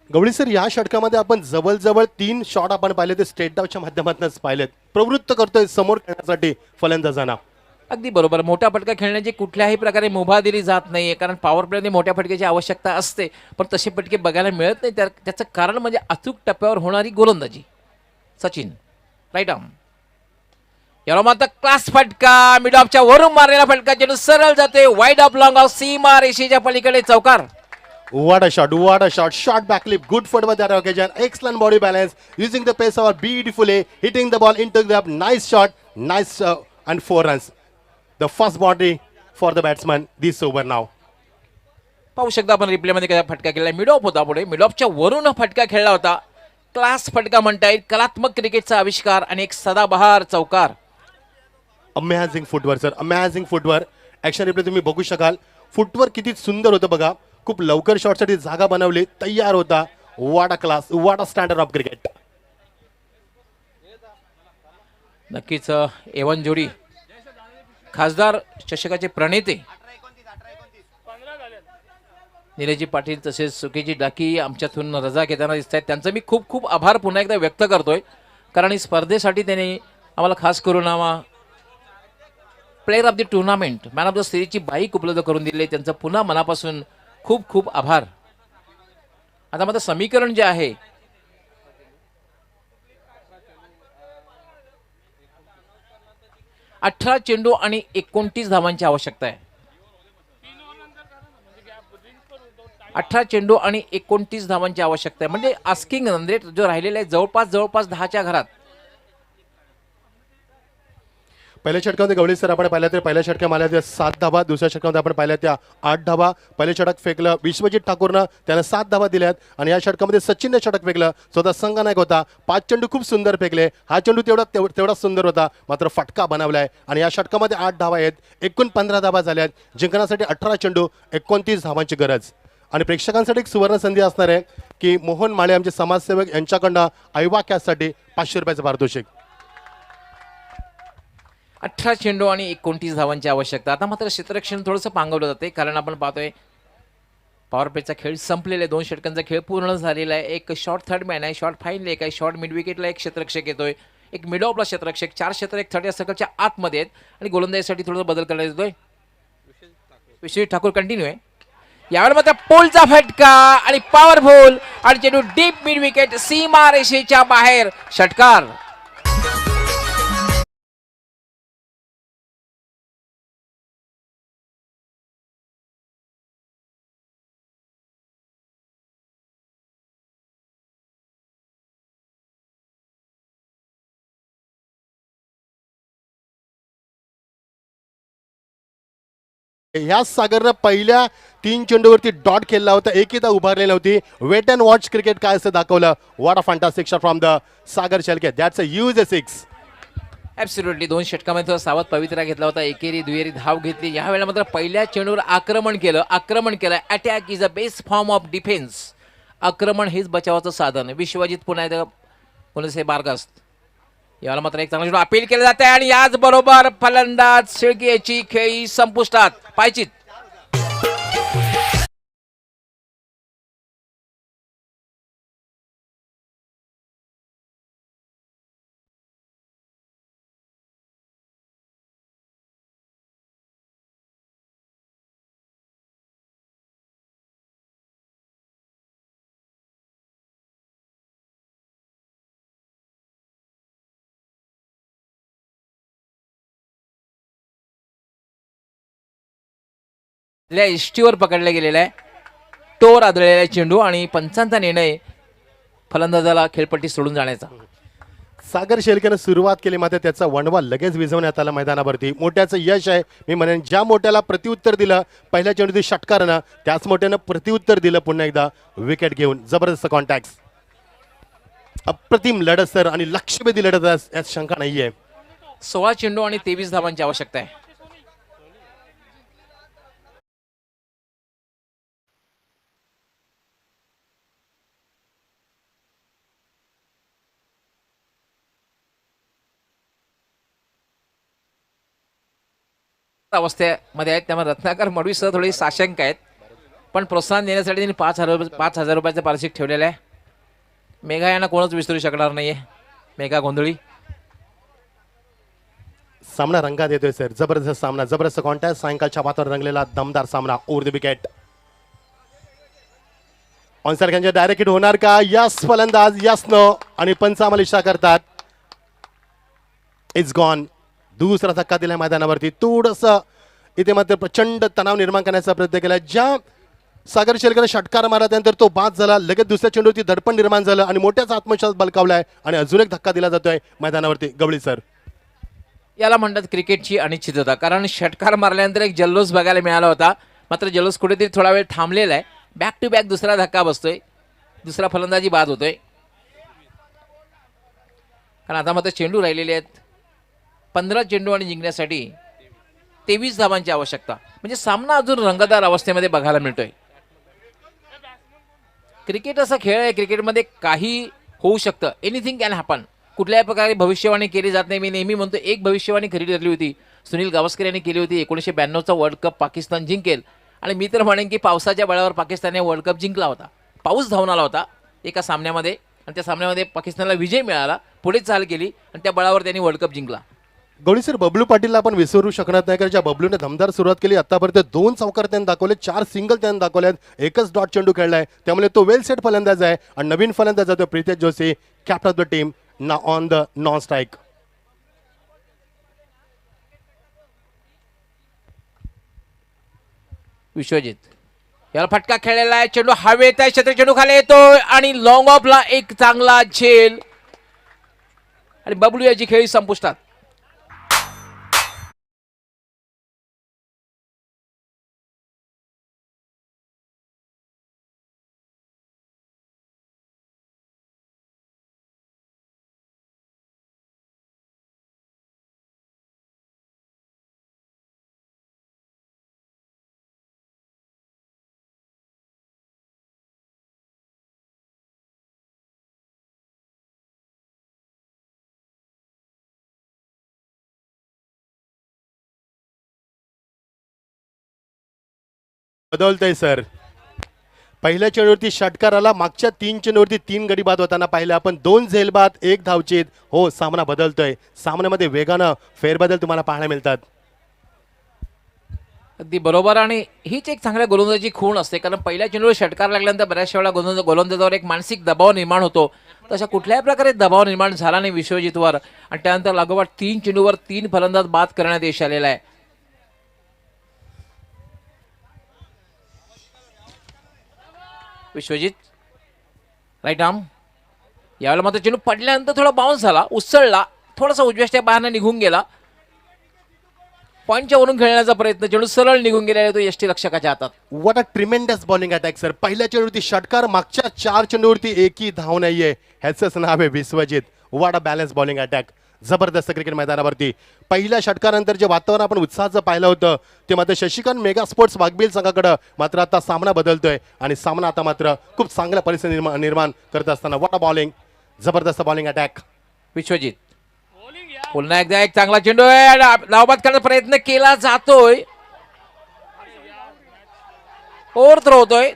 Speaker 8: गवळी सर या षटकामध्ये आपण जवळजवळ 3 शॉट आपण पाहिले ते स्ट्रेट डाऊनच्या माध्यमातूनच पाहिलेत. प्रवृत्त करतोय समोर खेळण्यासाठी फलंदाजांना.
Speaker 1: अगदी बरोबर. मोठा फटका खेळण्याची कुठल्याही प्रकारे मुभा दिली जात नाहीये, कारण पॉवर प्लेमध्ये मोठ्या फटक्याची आवश्यकता असते. पण तसे फटके बघायला मिळत नाही. त्याचं कारण म्हणजे अचूक टप्प्यावर होणारी गोलंदाजी. सचिन राईट आर्म याला मात्र क्लास फटका. मिड ऑफच्या वरून मारलेला फटका. चेंडू सरळ जाते वाईड ऑफ लॉंग ऑफ सीमा रेषेच्या पलीकडे चौकार.
Speaker 8: What a shot, what a shot. Shot back lip, good foot with that occasion. Excellent body balance, using the pace over beautifully, hitting the ball into the nice shot, nice and 4 runs. The first boundary for the batsman this over now.
Speaker 1: पाहू शकता आपण रिप्लेमध्ये कसा फटका केला. मिड ऑफ होता पुढे, मिड ऑफच्या वरून हा फटका खेळला होता. क्लास फटका म्हणता येईल. कलात्मक क्रिकेटचा आविष्कार आणि एक सदाबहार चौकार.
Speaker 8: Amazing footwork sir, amazing footwork. Action replay तुम्ही बघू शकाल. फुटवर किती सुंदर होतं बघा. खूप लवकर शॉटसाठी जागा बनवली, तयार होता. वाट अ क्लास, वाट अ स्टँडर्ड ऑफ क्रिकेट.
Speaker 1: नक्कीच एवन जोडी खासदार चषकाचे प्रणेते निलेशजी पाटील तसेच सुकेजी डाकी आमच्यातून रजा घेताना दिसत आहेत. त्यांचं मी खूप खूप आभार पुन्हा एकदा व्यक्त करतोय, कारण ही स्पर्धेसाठी त्यांनी आम्हाला खास करून player of the tournament, man of the सिरीजची बाईक उपलब्ध करून दिली. त्यांचं पुन्हा मनापासून खूप खूप आभार. आता माझं समीकरण जे आहे 18 चेंडू आणि 29 धावांची आवश्यकता आहे. 18 चेंडू आणि 29 धावांची आवश्यकता आहे. म्हणजे आस्किंग रन रेट जो राहिलेला आहे जवळपास 10च्या घरात.
Speaker 8: पहिल्या षटकामध्ये गवळी सर आपण पाहिलं तर पहिल्या षटका मारल्या त्या 7 धावा, दुसऱ्या षटकामध्ये आपण पाहिल्या त्या 8 धावा. पहिले षटक फेकलं विश्वजित ठाकूरनं, त्यानं 7 धावा दिल्यात. आणि या षटकामध्ये सचिनने षटक फेकलं, स्वतः संघनायक होता. 5 चेंडू खूप सुंदर फेकले. हा चेंडू तेवढा सुंदर होता, मात्र फटका बनवलाय. आणि या षटकामध्ये 8 धावा आहेत, एकूण 15 धावा झाल्यात. जिंकण्यासाठी 18 चेंडू 29 धावांची गरज. आणि प्रेक्षकांसाठी एक सुवर्ण संधी असणार आहे की मोहन माळे आमचे समाजसेवक यांच्याकडनं ऐवा कॅचसाठी 500 रुपयाचं पारितोषिक.
Speaker 1: 18 चेंडू आणि 29 धावांची आवश्यकता. आता मात्र क्षेत्ररक्षण थोडंसं पांगवलं जाते, कारण आपण पाहतोय पॉवर प्लेचा खेळ संपलेला आहे. 2 षटकांचा खेळ पूर्ण झालेला आहे. एक शॉर्ट थर्ड मॅन आहे, शॉर्ट फाईन लेक आहे, शॉर्ट मिड विकेटला एक क्षेत्ररक्षक येतोय, एक मिड ऑफला क्षेत्ररक्षक, 4 क्षेत्र एक थर्ड या सर्कलच्या आतमध्ये आहेत. आणि गोलंदाजीसाठी थोडंसं बदल करण्यात येतोय. विश्वजित ठाकूर कंटिन्यू आहे. यावेळी मात्र पोलचा फटका आणि पॉवरफुल आणि चेंडू डीप मिड विकेट सीमा रेषेच्या बाहेर. षटकार.
Speaker 8: ह्या सागरनं पहिल्या 3 चेंडूवरती डॉट खेळला होता, एकही धाव उभारलेली नव्हती. वेट अँड वॉच क्रिकेट काय असं दाखवलं. What a fantastic shot from the Sagar Shelke. That's a huge 6.
Speaker 1: Absolutely 2 षटकामध्ये सावध पवित्रा घेतला होता, एकेरी दुहेरी धाव घेतली. या वेळेला मात्र पहिल्या चेंडूवर आक्रमण केलं. Attack is a best form of defence. आक्रमण हेच बचावाचं साधन. विश्वजित पुन्हा एकदा पुन्हा बारगास्त. याला मात्र एक चांगला अपील केलं जात आहे आणि याचबरोबर फलंदाज शेळके याची खेळी संपुष्टात. पायचीत. इष्टीवर पकडला गेलेला आहे. टोर आदळलेला चेंडू आणि पंचांचा निर्णय फलंदाजाला खेळपट्टी सोडून जाण्याचा.
Speaker 8: सागर शेळकेनं सुरुवात केली, मात्र त्याचा वणवा लगेच विझवण्यात आला मैदानावरती. मोठ्याचं यश आहे. मी म्हणेन ज्या मोठ्याला प्रत्युत्तर दिलं पहिल्या चेंडूची षटकारानं, त्याच मोठ्यानं प्रत्युत्तर दिलं पुन्हा एकदा विकेट घेऊन. जबरदस्त कॉन्टॅक्ट, अप्रतिम लढत सर, आणि लक्षवेधी लढत यात शंका नाहीये.
Speaker 1: 16 चेंडू आणि 23 धावांची आवश्यकता आहे. अवस्थेमध्ये आहेत, त्यामुळे रत्नाकर मडवीसह थोडी साशंक आहेत. पण प्रोत्साहन देण्यासाठी त्यांनी 5,000 रुपयाचं पारितोषिक ठेवलेलं आहे. मेघा यांना कोणच विसरू शकणार नाहीये. मेघा गोंधळी.
Speaker 8: सामना रंगात येतोय सर. जबरदस्त सामना, जबरदस्त कॉन्टॅक्ट. सायंकाळच्या वातावरण रंगलेला दमदार सामना. Over the wicket. ऑनसारख्यांच्या डायरेक्ट हिट होणार का? यस फलंदाज, यस नो. आणि पंच आम्हाला इशारा करतात. It's gone. दुसरा धक्का दिला मैदानावरती. थोडंसं इथे मात्र प्रचंड तणाव निर्माण करण्याचा प्रयत्न केला. ज्या सागर शेलकरने षटकार मारला, त्यानंतर तो बाद झाला. लगेच दुसऱ्या चेंडूवरती दडपण निर्माण झालं आणि मोठ्याच आत्मविश्वास बलकावलाय आणि अजून एक धक्का दिला जातोय मैदानावरती. गवळी सर,
Speaker 1: याला म्हणतात क्रिकेटची अनिश्चितता. कारण षटकार मारल्यानंतर एक जल्लोष बघायला मिळाला होता, मात्र जल्लोष कुठेतरी थोडा वेळ थांबलेला आहे. बॅक टू बॅक दुसरा धक्का बसतोय, दुसरा फलंदाजी बाद होतोय. कारण आता मात्र चेंडू राहिलेले आहेत 15 चेंडू आणि जिंकण्यासाठी 23 धावांची आवश्यकता. म्हणजे सामना अजून रंगतदार अवस्थेमध्ये बघायला मिळतोय. क्रिकेट असा खेळ आहे, क्रिकेटमध्ये काही होऊ शकतं, एनिथिंग कॅन हॅपन. कुठल्याही प्रकारे भविष्यवाणी केली जात नाही. मी नेहमी म्हणतो एक भविष्यवाणी खरी ठरली होती, सुनील गावस्कर यांनी केली होती. 1992चा वर्ल्ड कप पाकिस्तान जिंकेल, आणि मी तर म्हणेन की पावसाच्या बळावर पाकिस्तानने वर्ल्ड कप जिंकला होता. पाऊस धावून आला होता एका सामन्यामध्ये आणि त्या सामन्यामध्ये पाकिस्तानला विजय मिळाला, पुढे चाल केली आणि त्या बळावर त्यांनी वर्ल्ड कप जिंकला.
Speaker 8: गवळी सर, बबलू पाटीलला आपण विसरू शकणार नाही, कारण ज्या बबलूने दमदार सुरुवात केली, आतापर्यंत 2 चौकार त्यांनी दाखवले, 4 सिंगल त्यांनी दाखवल्यात, एकच डॉट चेंडू खेळलाय. त्यामुळे तो वेल सेट फलंदाज आहे. आणि नवीन फलंदाज जातो Pritesh Joshi, captain of the team, ना on the non strike.
Speaker 1: Vishwajit, याला फटका खेळलेला आहे, चेंडू हवेत आहे, क्षेत्र चेंडू खाली येतोय आणि लॉंग ऑफला एक चांगला झेल आणि बबलू याची खेळी संपुष्टात.
Speaker 8: बदलतंय सर. पहिल्या चेंडूवरती षटकार आला, मागच्या 3 चेंडूवरती 3 गडी बाद होताना पाहिलं आपण. 2 झेलबाद, 1 धावचीत. हो, सामना बदलतोय. सामन्यामध्ये वेगानं फेरबदल तुम्हाला पाहायला मिळतात.
Speaker 1: अगदी बरोबर. आणि हीच एक चांगल्या गोलंदाजी खूण असते, कारण पहिल्या चेंडूवर षटकार लागल्यानंतर बऱ्याचशा वेळा गोलंदाजावर एक मानसिक दबाव निर्माण होतो. तशा कुठल्याही प्रकारे दबाव निर्माण झाला नाही विश्वजितवर, आणि त्यानंतर लागोपाठ 3 चेंडूवर 3 फलंदाज बाद करण्यात यश आलेला आहे. विश्वजित राईट आर्म, यावेळेला मात्र चेंडू पडल्यानंतर थोडा बाउन्स झाला, उसळला, थोडासा उजव्या बाहेर निघून गेला. पॉईंटच्या वरून खेळण्याचा प्रयत्न, चेंडू सरळ निघून गेलेला तो यष्टी रक्षकाच्या हातात.
Speaker 8: What a tremendous bowling attack sir. पहिल्या चेंडूवरती षटकार, मागच्या 4 चेंडूवरती एकही धाव नाहीये. ह्याचंच नाव आहे Vishwajit. What a balance bowling attack. जबरदस्त क्रिकेट मैदानावरती पहिल्या षटकानंतर जे वातावरण आपण उत्साहाचं पाहिलं होतं, ते मात्र शशिकांत मेगा स्पोर्ट्स वाघबील संघाकडं मात्र आता सामना बदलतोय आणि सामना आता मात्र खूप चांगल्या परिस्थिती निर्माण करत असताना. व्हॉट अ बॉलिंग, जबरदस्त बॉलिंग अटॅक.
Speaker 1: विश्वजित पुन्हा एकदा एक चांगला चेंडू आहे, धावबाद करण्याचा प्रयत्न केला जातोय, ओव्हर थ्रो होतोय.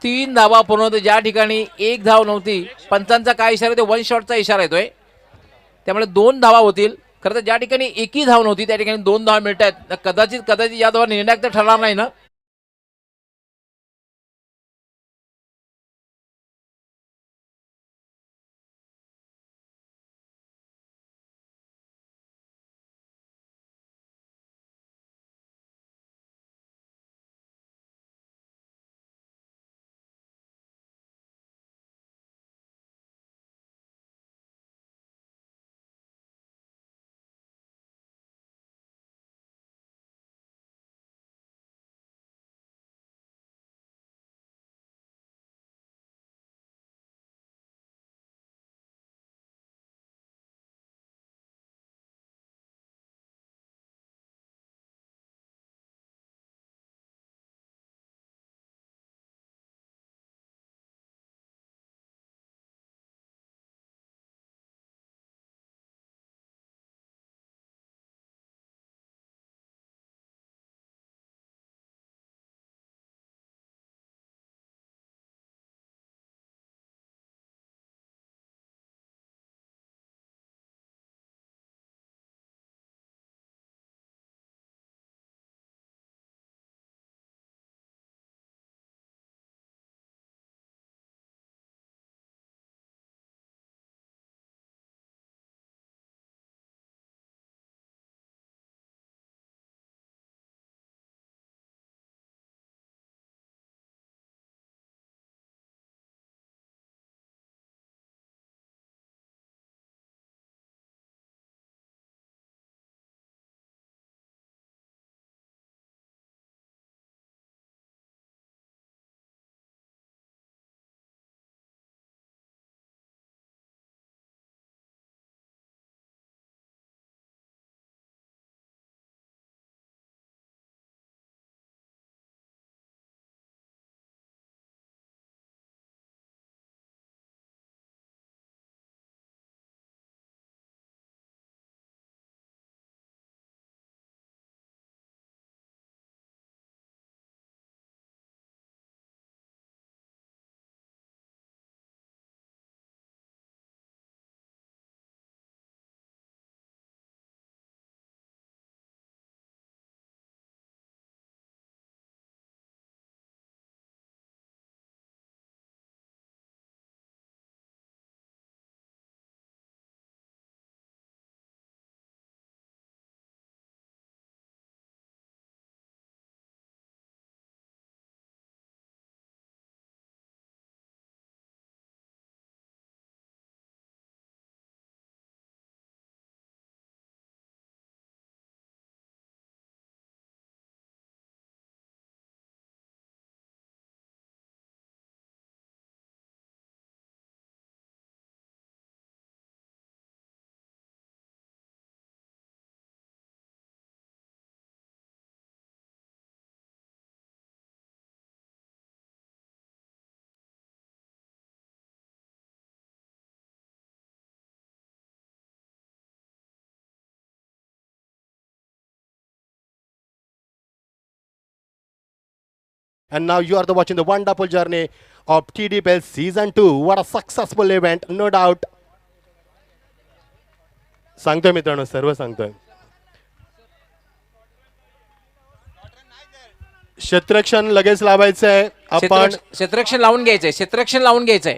Speaker 1: तीन धावा पूर्ण होते, ज्या ठिकाणी एक धाव नव्हती. पंचांचा काय इशारा येतो, 1 शॉटचा इशारा येतोय, त्यामुळे 2 धावा होतील. खरं तर ज्या ठिकाणी एकही धाव नव्हती त्या ठिकाणी 2 धावा मिळत आहेत. कदाचित या धावा निर्णायक तर ठरणार नाही ना.
Speaker 8: And now you are the watching the wonderful journey of TDPL Season 2. What a successful event, no doubt. सांगतोय मित्रांनो, सर्व सांगतोय. क्षेत्ररक्षण लगेच लावायचं आहे. आपण
Speaker 1: क्षेत्ररक्षण लावून घ्यायचंय, क्षेत्ररक्षण लावून घ्यायचंय.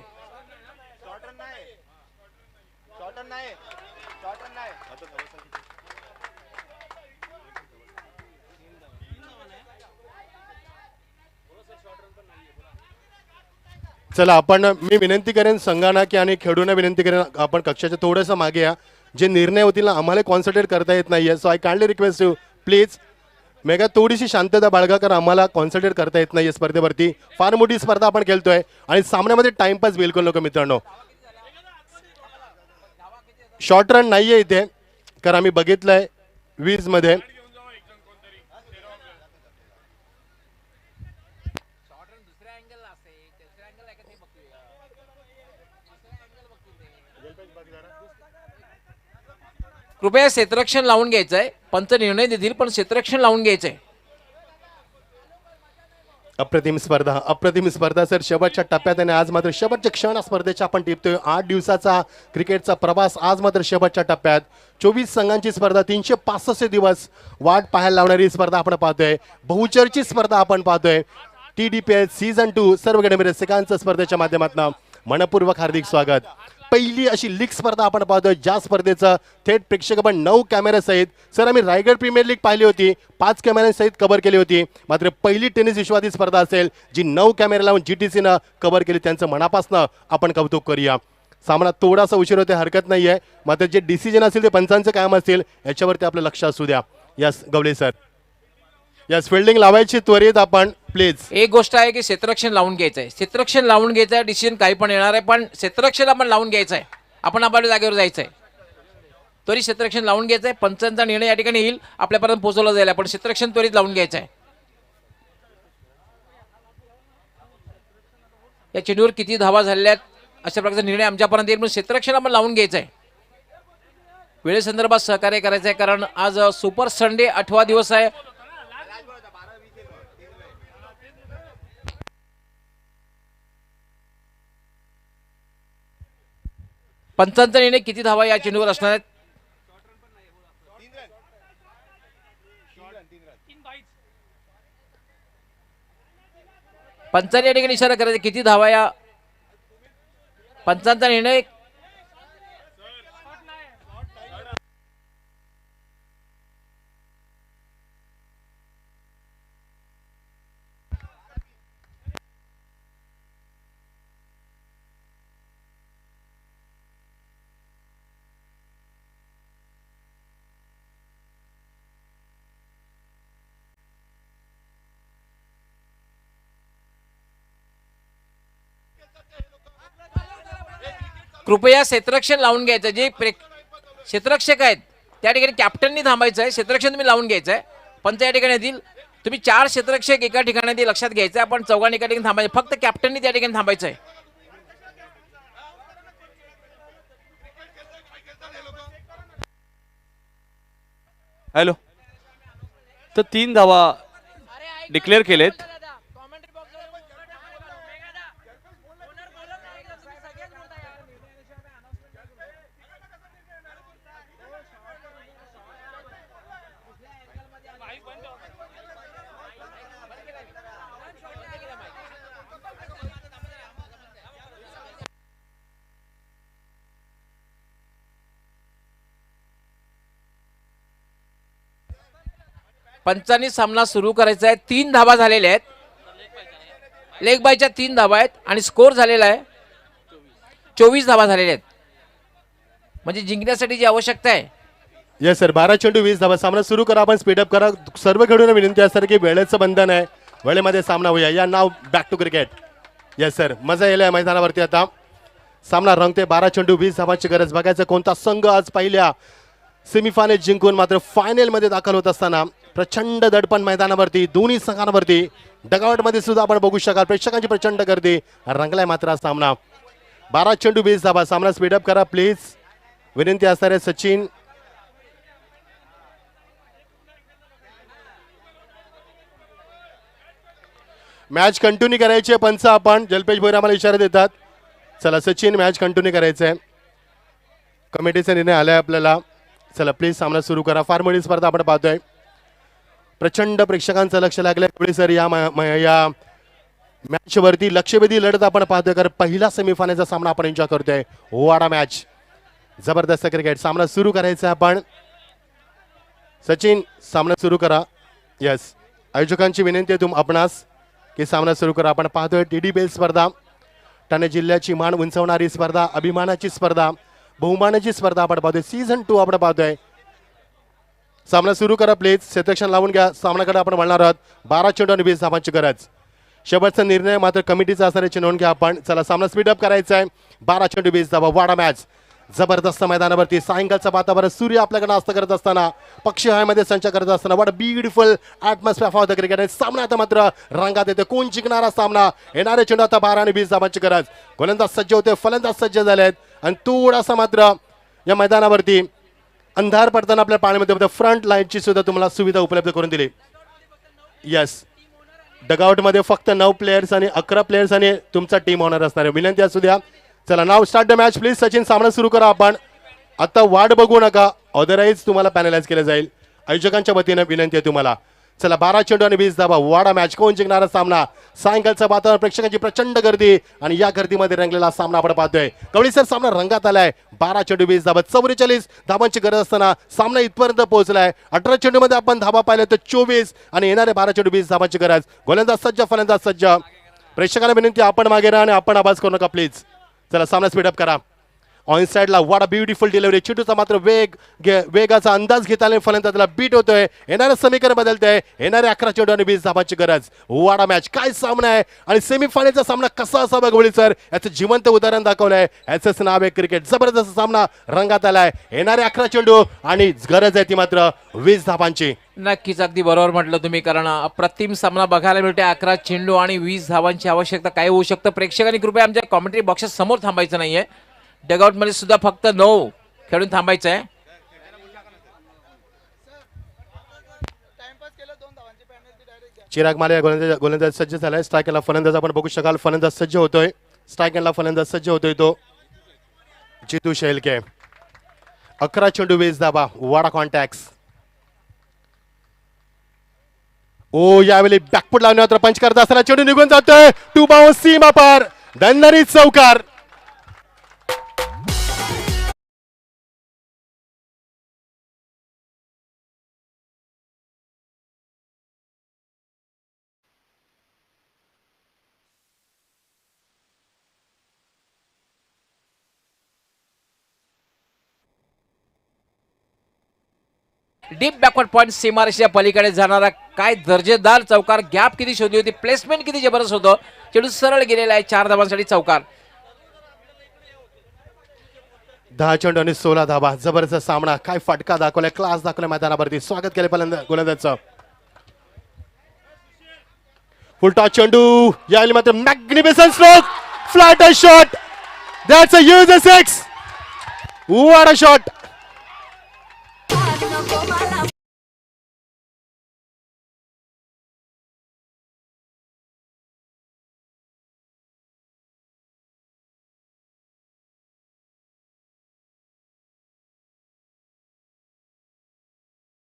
Speaker 8: चला आपण मी विनंती करेन संगणक आणि खेळूना विनंती करेन आपण कक्षाच्या थोडंसं मागे या. जे निर्णय होतील ना आम्हाला कॉन्सन्ट्रेट करता येत नाहीये. So I kindly request you please mega थोडीशी शांतता बाळगा, कारण आम्हाला कॉन्सन्ट्रेट करता येत नाहीये स्पर्धेवरती. फार मोठी स्पर्धा आपण खेळतोय आणि सामन्यामध्ये टाइमपास बिलकुल नको मित्रांनो. शॉर्ट रन नाहीये इथे, कारण आम्ही बघितलंय 20 मध्ये.
Speaker 1: कृपया क्षेत्ररक्षण लावून घ्यायचंय. पंच निर्णय देतील पण क्षेत्ररक्षण लावून घ्यायचंय.
Speaker 8: अप्रतिम स्पर्धा, अप्रतिम स्पर्धा सर. शेवटच्या टप्प्यात आणि आज मात्र शेवटचे क्षण स्पर्धेच्या आपण टिपतोय. 8 दिवसाचा क्रिकेटचा प्रवास आज मात्र शेवटच्या टप्प्यात. 24 संघांची स्पर्धा, 365 दिवस वाट पाहायला लावणारी स्पर्धा आपण पाहतोय. बहुचर्चित स्पर्धा आपण पाहतोय. TDPL सीझन 2 सर्व रसिकांचं स्पर्धेच्या माध्यमातून मनपूर्वक हार्दिक स्वागत. पहिली अशी लीग स्पर्धा आपण पाहतोय ज्या स्पर्धेचं थेट प्रेक्षकपण 9 कॅमेऱ्यासहित. सर आम्ही रायगड प्रीमियर लीग पाहिली होती, 5 कॅमेऱ्यांसहित कव्हर केली होती. मात्र पहिली टेनिस विश्वातील स्पर्धा असेल जी 9 कॅमेरा लावून GTCनं कव्हर केली. त्यांचं मनापासून आपण कौतुक करूया. सामना थोडासा उशीर होते, हरकत नाही आहे. मात्र जे डिसिजन असेल ते पंचांचं कायम असतील याच्यावरती आपलं लक्ष असू द्या. Yes Gawali sir, yes fielding लावायची त्वरित आपण प्लीज.
Speaker 1: एक गोष्ट आहे की क्षेत्ररक्षण लावून घ्यायचंय, क्षेत्ररक्षण लावून घ्यायचंय. डिसिजन काही पण येणार आहे पण क्षेत्ररक्षण आपण लावून घ्यायचंय. आपण आपल्या जागेवर जायचंय, त्वरित क्षेत्ररक्षण लावून घ्यायचंय. पंचांचा निर्णय या ठिकाणी येईल, आपल्यापर्यंत पोहोचवला जाईल. आपण क्षेत्ररक्षण त्वरित लावून घ्यायचंय. या चेंडूवर किती धावा झालेल्या आहेत अशा प्रकारचा निर्णय आमच्यापर्यंत येईल, पण क्षेत्ररक्षण आपण लावून घ्यायचंय. वेळेसंदर्भात सहकार्य करायचं आहे कारण आज सुपर संडे 8वा दिवस आहे. पंचांचा निर्णय किती धावा या चेंडूवर असणार आहेत. पंचांनी या ठिकाणी इशारा करायचा किती धावा या. पंचांचा निर्णय कृपया क्षेत्ररक्षण लावून घ्यायचं. जे क्षेत्ररक्षक आहेत त्या ठिकाणी कॅप्टननी थांबायचं आहे. क्षेत्ररक्षण तुम्ही लावून घ्यायचं आहे. पंच या ठिकाणी येतील. तुम्ही 4 क्षेत्ररक्षक एका ठिकाणी ते लक्षात घ्यायचं आहे. आपण चौघांनी एका ठिकाणी थांबायचं. फक्त कॅप्टननी त्या ठिकाणी थांबायचं आहे.
Speaker 6: हॅलो, तर 3 धावा डिक्लेअर केलेत.
Speaker 1: पंचांनी सामना सुरू करायचा आहे. 3 धावा झालेल्या आहेत. लेग बायच्या 3 धावा आहेत आणि स्कोर झालेला आहे 24 धावा झालेल्या आहेत. म्हणजे जिंकण्यासाठी जी आवश्यकता आहे.
Speaker 8: येस सर, 12 चेंडू 20 धावा. सामना सुरू करा, आपण स्पीडअप करा. सर्व खेळून विनंती असणार की वेळेचं बंधन आहे, वेळेमध्ये सामना होऊया. या now back to cricket. Yes sir, मजा येईल मैदानावरती. आता सामना रंगते. 12 चेंडू 20 धावांची गरज. बघायचं कोणता संघ आज पहिल्या सेमीफायनल जिंकून मात्र फायनलमध्ये दाखल होत असताना प्रचंड दडपण मैदानावरती दोन्ही संघांवरती. डगआउटमध्ये सुद्धा आपण बघू शकाल प्रेक्षकांची प्रचंड गर्दी. रंगलाय मात्र हा सामना. 12 चेंडू 20 धावा. सामना स्पीडअप करा प्लीज, विनंती असणार आहे. सचिन मॅच कंटिन्यू करायची आहे पंच. आपण जलपेश भोईर आम्हाला इशारा देतात. चला सचिन, मॅच कंटिन्यू करायचं आहे. कमिटीचा निर्णय आलाय आपल्याला. चला प्लीज सामना सुरू करा. फार मोठी स्पर्धा आपण पाहतोय. प्रचंड प्रेक्षकांचं लक्ष लागलंय गवळी सर या या मॅच वरती. लक्षवेधी लढत आपण पाहतोय, कारण पहिला सेमीफायनलचा सामना आपण एन्जॉय करतोय. वाडा मॅच, जबरदस्त क्रिकेट. सामना सुरू करायचा आहे आपण. सचिन सामना सुरू करा. यस, आयोजकांची विनंती आहे आपणास की सामना सुरू करा. आपण पाहतोय TDPL स्पर्धा, ठाणे जिल्ह्याची मान उंचावणारी स्पर्धा, अभिमानाची स्पर्धा, बहुमानाची स्पर्धा आपण पाहतोय. सीझन 2 आपण पाहतोय. सामना सुरू करा प्लीज. क्षेत्ररक्षण लावून घ्या. सामन्याकडे आपण वळणार आहोत. 12 चेंडू आणि 20 धावांची गरज. शेवटचा निर्णय मात्र कमिटीचा असण्याची नोंद घ्या आपण. चला सामना स्पीडअप करायचा आहे. 12 चेंडू 20 धावा. वाडा मॅच जबरदस्त मैदानावरती. सायंकाळचं वातावरण, सूर्य आपल्याकडे अस्त करत असताना, पक्षी हवेमध्ये संचार करत असताना, what a beautiful atmosphere for the cricket. सामना आता मात्र रंगात येते. कोण जिंकणारा सामना. येणारे चेंडू आता 12 आणि 20 धावांची गरज. गोलंदाज सज्ज होते, फलंदाज सज्ज झाले आहेत. आणि थोडासा मात्र या मैदानावरती अंधार पडताना आपल्या पाण्यामध्ये फ्रंट लाईनची सुद्धा तुम्हाला सुविधा उपलब्ध करून दिली. यस, डगआउटमध्ये फक्त 9 प्लेयर्स आणि 11 प्लेयर्स आणि तुमचा टीम होणार असणार आहे. विनंती असू द्या. चला now start the match please. Sachin सामना सुरू करा आपण. आता वाट बघू नका, ऑदराईज तुम्हाला पॅनलाइज केलं जाईल. आयोजकांच्या वतीनं विनंती आहे तुम्हाला. चला 12 चेंडू आणि 20 धावा. वाडा मॅच, कोण जिंकणारा सामना. सायंकाळचं वातावरण, प्रेक्षकांची प्रचंड गर्दी आणि या गर्दीमध्ये रंगलेला सामना आपण पाहतोय. कवळी सर सामना रंगात आलाय. 12 चेंडू 20 धावा. 44 धावांची गरज असताना सामना इथपर्यंत पोहोचलाय. 18 चेंडूमध्ये आपण धावा पाहिल्या तर 24 आणि येणारे 12 चेंडू 20 धावांची गरज. गोलंदाज सज्ज, फलंदाज सज्ज. प्रेक्षकांना विनंती, आपण मागे राहा आणि आपण आवाज करू नका प्लीज. चला सामना स्पीडअप करा. ऑन साइडला वाडा ब्युटिफुल डिलिव्हरी. चिटूचा मात्र वेगाचा अंदाज घेताना फलंदाजाला बीट होतोय. येणारं समीकरण बदलतंय. येणारे 11 चेंडू आणि 20 धावांची गरज. वाडा मॅच, काय सामना आहे आणि सेमीफायनलचा सामना कसा असावा गवळी सर, याचं जिवंत उदाहरण दाखवलंय. याचंच नाव आहे क्रिकेट. जबरदस्त सामना रंगात आलाय. येणारे 11 चेंडू आणि गरज आहे ती मात्र 20 धावांची.
Speaker 1: नक्कीच, अगदी बरोबर म्हटलं तुम्ही, कारण अप्रतिम सामना बघायला मिळते. 11 चेंडू आणि 20 धावांची आवश्यकता. काय होऊ शकतं. प्रेक्षकांनी कृपया आमच्या कॉमेंट्री बॉक्सच्या समोर थांबायचं नाहीये. डगआउट मध्ये सुद्धा फक्त 9 खेळून थांबायचं आहे.
Speaker 8: चिराग माले गोलंदाज सज्ज झालाय. स्ट्रायकरला फलंदाज आपण बघू शकाल. फलंदाज सज्ज होतोय. स्ट्रायकरला फलंदाज सज्ज होतोय तो जितू शेलके. 11 चेंडू 20 धावा. वाडा कॉन्टॅक्ट. ओ यावेळी बॅकफुट लावण्यावर पंच करत असताना चेंडू निघून जातोय. 2 बाउन्स सीमा पार. दणदणीत चौकार.
Speaker 1: डीप बॅकवर्ड पॉईंट, सीमारेषेच्या पलीकडे जाणारा काय दर्जेदार चौकार. गॅप किती शोधली होती, प्लेसमेंट किती जबरदस्त होतं. चेंडू सरळ गेलेला आहे. 4 धावांसाठी चौकार.
Speaker 8: 10 चेंडू आणि 16 धावा. जबरदस्त सामना. काय फटका दाखवलाय, क्लास दाखवलाय मैदानावरती. स्वागत केले गोलंदाजचं. फुल टॉस चेंडू. यावेळी मात्र magnificent stroke. Flat shot. That's a huge six. What a shot.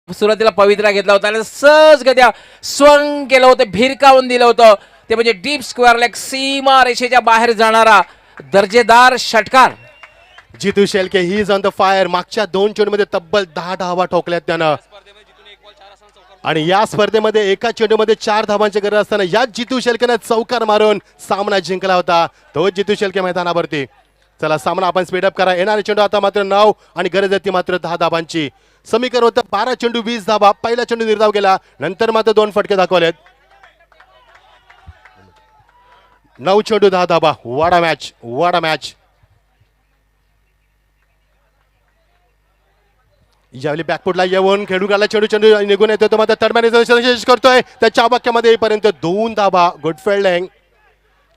Speaker 1: सुरुवातीला पवित्रा घेतला होता आणि सहजगत्या स्वंग केलं होतं, भिरकावून दिलं होतं. ते म्हणजे डीप स्क्वेअर लेग, सीमा रेषेच्या बाहेर जाणारा दर्जेदार षटकार.
Speaker 8: Jitu Shelke he is on the fire. मागच्या 2 चेंडूमध्ये तब्बल 10 धावा ठोकल्यात त्यानं. आणि या स्पर्धेमध्ये एका चेंडूमध्ये 4 धावांची गरज असताना याच जितू शेलकेनं चौकार मारून सामना जिंकला होता. तो जितू शेलके मैदानावरती. चला सामना आपण स्पीडअप करा. येणारे चेंडू आता मात्र 9 आणि गरज आहे ती मात्र 10 धावांची. समीकरण होतं 12 चेंडू 20 धावा. पहिला चेंडू निर्धाव गेला, नंतर मात्र 2 फटके दाखवलेत. 9 चेंडू 10 धावा. वाडा मॅच, वाडा मॅच. ज्यावेळी बॅकफुटला येऊन खेळूला चेंडू निघून येतो तो मात्र थर्ड करतोय. त्याच्या वाक्यामध्ये येईपर्यंत 2 धावा. Good fielding.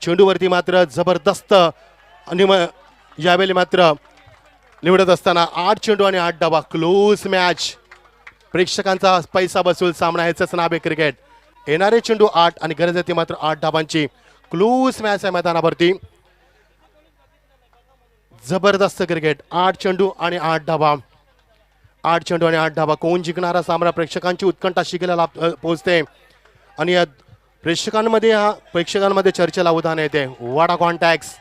Speaker 8: चेंडूवरती मात्र जबरदस्त. आणि यावेळी मात्र निवडत असताना 8 चेंडू आणि 8 धावा. Close match. प्रेक्षकांचा पैसा बसूल सामना. ह्याचंच नाव आहे क्रिकेट. येणारे चेंडू 8 आणि गरज आहे ती मात्र 8 धाबांची. क्लोज मॅच आहे मैदानावरती. जबरदस्त क्रिकेट. 8 चेंडू आणि 8 धाबा. 8 चेंडू आणि 8 धाबा. कोण जिंकणारा सामना प्रेक्षकांची उत्कंठा शिकेला पोहोचते आणि या प्रेक्षकांमध्ये चर्चेला उधाण येते. वाडा कॉन्टॅक्ट्स.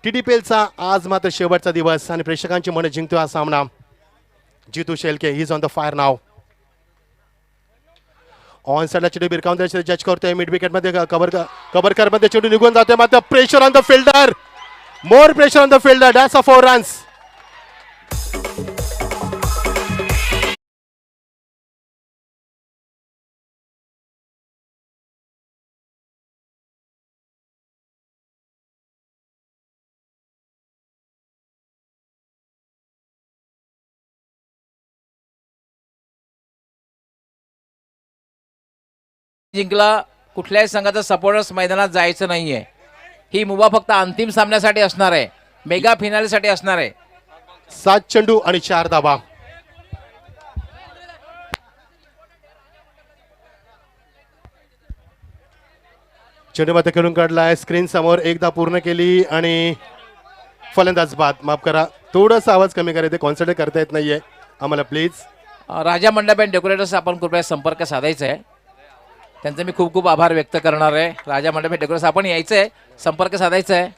Speaker 8: TDPLचा आज मात्र शेवटचा दिवस आणि प्रेक्षकांची मने जिंकतो हा सामना. Jitu Shelke he is on the fire now. On साइडला चेंडू बिरकावून जज करतोय. मिड विकेट मध्ये कव्हर मध्ये चेंडू निघून जातोय. मात्र pressure on the fielder. More pressure on the fielder. That's a 4 runs.
Speaker 1: जिंकला कुठल्याही संघाचा सपोर्टर्स मैदानात जायचं नाहीये. ही मुभा फक्त अंतिम सामन्यासाठी असणार आहे, मेगा फिनालेसाठी असणार आहे.
Speaker 8: 7 चेंडू आणि 4 धाबा. चेंडू मात्र खेळून काढलाय. स्क्रीन समोर एकदा पूर्ण केली आणि फलंदाज बाद. माफ करा, थोडासा आवाज कमी करा. ते कॉन्सन्ट्रेट करता येत नाहीये आम्हाला प्लीज.
Speaker 1: राजा मंडप अँड डेकोरेटर्स आपण कृपया संपर्क साधायचा आहे. त्यांचे मी खूप खूप आभार व्यक्त करणार आहे. राजा मंडप अँड डेकोरेटर्स आपण यायचं आहे, संपर्क साधायचा आहे.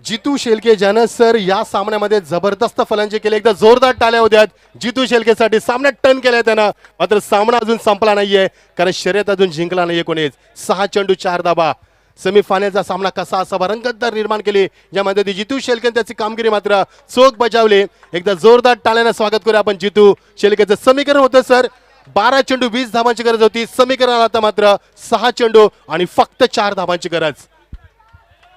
Speaker 8: जितू शेळके ज्यानं सर या सामन्यामध्ये जबरदस्त फलंदाजी केली. एकदा जोरदार टाळ्या होत्यात जितू शेळकेसाठी. सामन्यात टर्न केलाय त्यानं. मात्र सामना अजून संपला नाहीये कारण शर्यत अजून जिंकला नाहीये कोणीच. 6 चेंडू 4 धाबा. सेमीफायनलचा सामना कसा असावा रंगतदार निर्माण केली ज्यामध्ये जितू शेळके त्याची कामगिरी मात्र चोख बजावली. एकदा जोरदार टाळ्यानं स्वागत करूया आपण जितू शेळकेचं. समीकरण होतं सर 12 चेंडू 20 धाबांची गरज होती. समीकरण आता मात्र 6 चेंडू आणि फक्त 4 धाबांची गरज.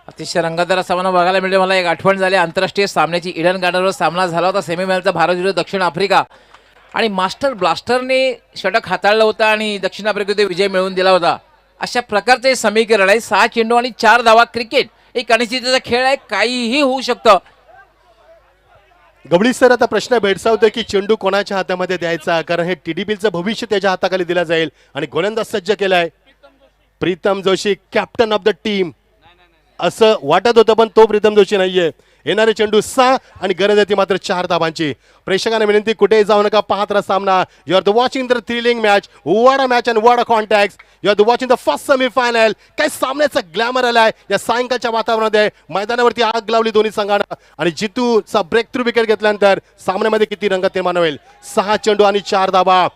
Speaker 1: अतिशय रंगतदार सामना बघायला मिळते. मला एक आठवण झाली आंतरराष्ट्रीय सामन्याची. इडन गार्डनवर सामना झाला होता सेमीफायनलचा भारत विरुद्ध दक्षिण आफ्रिका आणि मास्टर ब्लास्टरने षटक हाताळलं होतं आणि दक्षिण आफ्रिकेत विजय मिळवून दिला होता. अशा प्रकारचे समीकरण आहे. 6 चेंडू आणि 4 धावा. क्रिकेट एक अनिश्चिततेचा खेळ आहे, काहीही होऊ शकतं.
Speaker 8: गवळी सर आता प्रश्न भेडसावतोय की चेंडू कोणाच्या हातामध्ये द्यायचा कारण हे TDPचं भविष्य त्याच्या हाताखाली दिलं जाईल आणि गोलंदाज सज्ज केलाय Pritam Joshi, captain of the team. असं वाटत होतं पण तो प्रीतम जोशी नाहीये. येणारे चेंडू 6 आणि गरज आहे ती मात्र 4 धाबांची. प्रेक्षकांना विनंती कुठेही जाऊ नका, पाहत राहा सामना. You are the watching the thrilling match. What a match and what a contact. You are the watching the first semifinal. काय सामन्याचा ग्लॅमर आलाय या सायंकाळच्या वातावरणामध्ये. मैदानावरती आग लावली दोन्ही संघानं आणि जितूचा ब्रेक थ्रू विकेट घेतल्यानंतर सामन्यामध्ये किती रंगत निर्माण होईल. 6 चेंडू आणि 4 धाबा.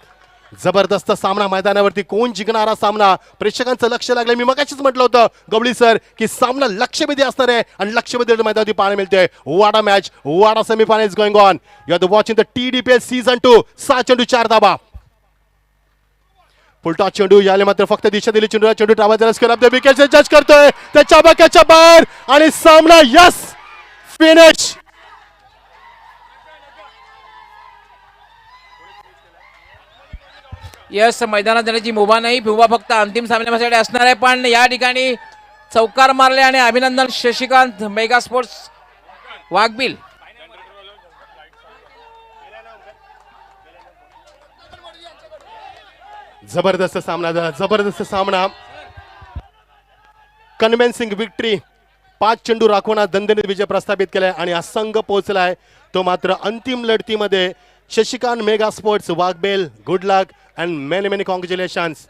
Speaker 8: जबरदस्त सामना मैदानावरती. कोण जिंकणारा सामना प्रेक्षकांचं लक्ष लागलं. मी मगाशीच म्हटलं होतं गवळी सर की सामना लक्षवेधी असणार आहे आणि लक्षवेधी मैदानावरती पाहायला मिळते. Wada match, Wada semifinal is going on. You are the watching the TDPL season 2. 6 चेंडू 4 धाबा. फुलटॉस चेंडू याला मात्र फक्त दिशा दिली. चेंडूला चेंडू टावायचा स्क्वेअर ऑफ द विकेट जज करतोय त्याच्या बाक्याच्या बाहेर आणि सामना यस फिनिश.
Speaker 1: यस मैदानात जाण्याची मुभा नाही. मुभा फक्त अंतिम सामन्यासाठी असणार आहे. पण या ठिकाणी चौकार मारले आणि अभिनंदन शशिकांत मेगा स्पोर्ट्स वाघबिल.
Speaker 8: जबरदस्त सामना झाला. जबरदस्त सामना. Convincing victory. 5 चेंडू राखून दणदणीत विजय प्रस्थापित केलाय आणि हा संघ पोहोचलाय तो मात्र अंतिम लढतीमध्ये. Shashikant mega sports Waghbel, good luck and many many congratulations.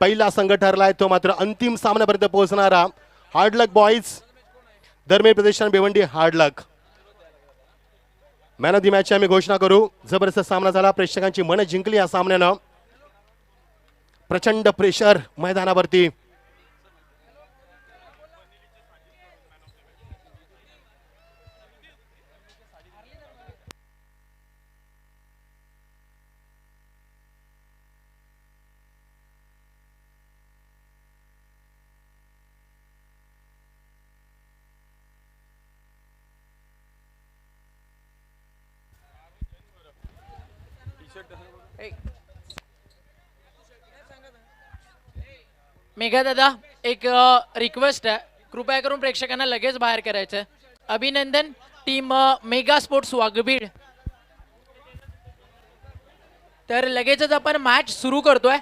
Speaker 8: पहिला संघ ठरलाय तो मात्र अंतिम सामन्यापर्यंत पोहोचणारा. Hard luck boys. दरम्यान प्रदेशान Bhiwandi hard luck. Man of the मॅचची आम्ही घोषणा करू. जबरदस्त सामना झाला. प्रेक्षकांची मनं जिंकली या सामन्यानं. प्रचंड प्रेशर मैदानावरती.
Speaker 9: मेघा दादा, एक रिक्वेस्ट आहे, कृपया करून प्रेक्षकांना लगेच बाहेर करायचं आहे. अभिनंदन टीम मेगा स्पोर्ट्स वाघबीड. तर लगेचच आपण मॅच सुरू करतोय